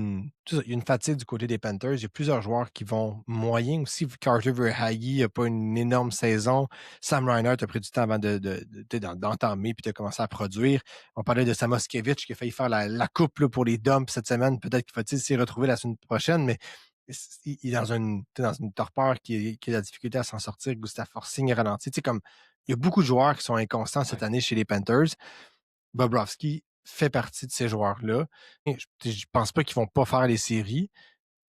une fatigue du côté des Panthers. Il y a plusieurs joueurs qui vont moyen aussi. Carter Verhaeghe n'a pas une énorme saison. Sam Reinhart a pris du temps avant d'entamer puis de commencer à produire. On parlait de Samoskevich qui a failli faire la coupe là, pour les dumps cette semaine. Peut-être qu'il faut-il s'y retrouver la semaine prochaine, mais il est dans une torpeur qui a la difficulté à s'en sortir. Gustav Forsling est ralenti. Comme, il y a beaucoup de joueurs qui sont inconstants cette année chez les Panthers. Bobrovsky fait partie de ces joueurs-là. Je ne pense pas qu'ils ne vont pas faire les séries,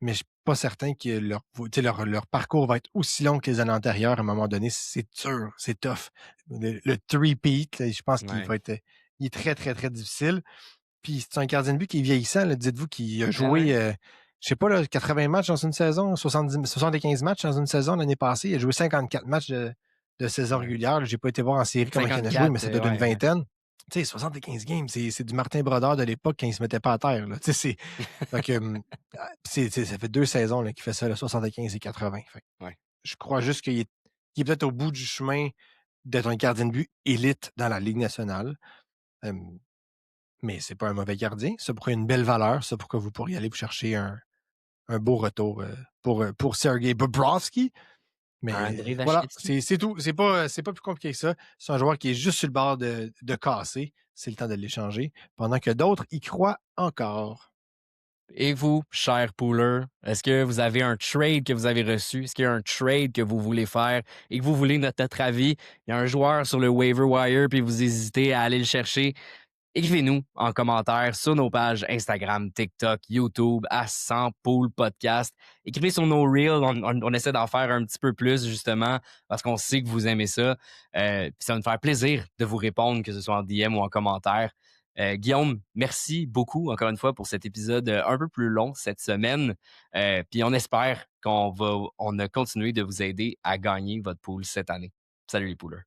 mais je ne suis pas certain que leur parcours va être aussi long que les années antérieures. À un moment donné, c'est dur, c'est tough. Le three-peat, je pense qu'il va être il est très, très, très difficile. Puis c'est un gardien de but qui est vieillissant. Là. Dites-vous qu'il a joué, je ne sais pas, là, 80 matchs dans une saison, 75 matchs dans une saison l'année passée. Il a joué 54 matchs de saison régulière. Je n'ai pas été voir en série comment il en a joué, mais ça doit être une vingtaine. Tu sais, 75 games, c'est du Martin Brodeur de l'époque quand il se mettait pas à terre. Là. Fait que, ça fait 2 saisons qu'il fait ça, là, 75 et 80. Fait. Je crois juste qu'il est peut-être au bout du chemin d'être un gardien de but élite dans la Ligue nationale. Mais c'est pas un mauvais gardien. Ça pourrait une belle valeur. Ça pourquoi vous pourriez aller vous chercher un beau retour pour Sergei Bobrovsky. Mais voilà, c'est tout. C'est pas plus compliqué que ça. C'est un joueur qui est juste sur le bord de casser. C'est le temps de l'échanger. Pendant que d'autres y croient encore. Et vous, cher Pooler, est-ce que vous avez un trade que vous avez reçu? Est-ce qu'il y a un trade que vous voulez faire et que vous voulez notre avis? Il y a un joueur sur le waiver wire puis vous hésitez à aller le chercher. Écrivez-nous en commentaire sur nos pages Instagram, TikTok, YouTube, à 100 Pool Podcast. Écrivez sur nos Reels, on essaie d'en faire un petit peu plus justement parce qu'on sait que vous aimez ça. Puis ça va nous faire plaisir de vous répondre, que ce soit en DM ou en commentaire. Guillaume, merci beaucoup encore une fois pour cet épisode un peu plus long cette semaine. Puis on espère qu'on a continué de vous aider à gagner votre pool cette année. Salut les poolers.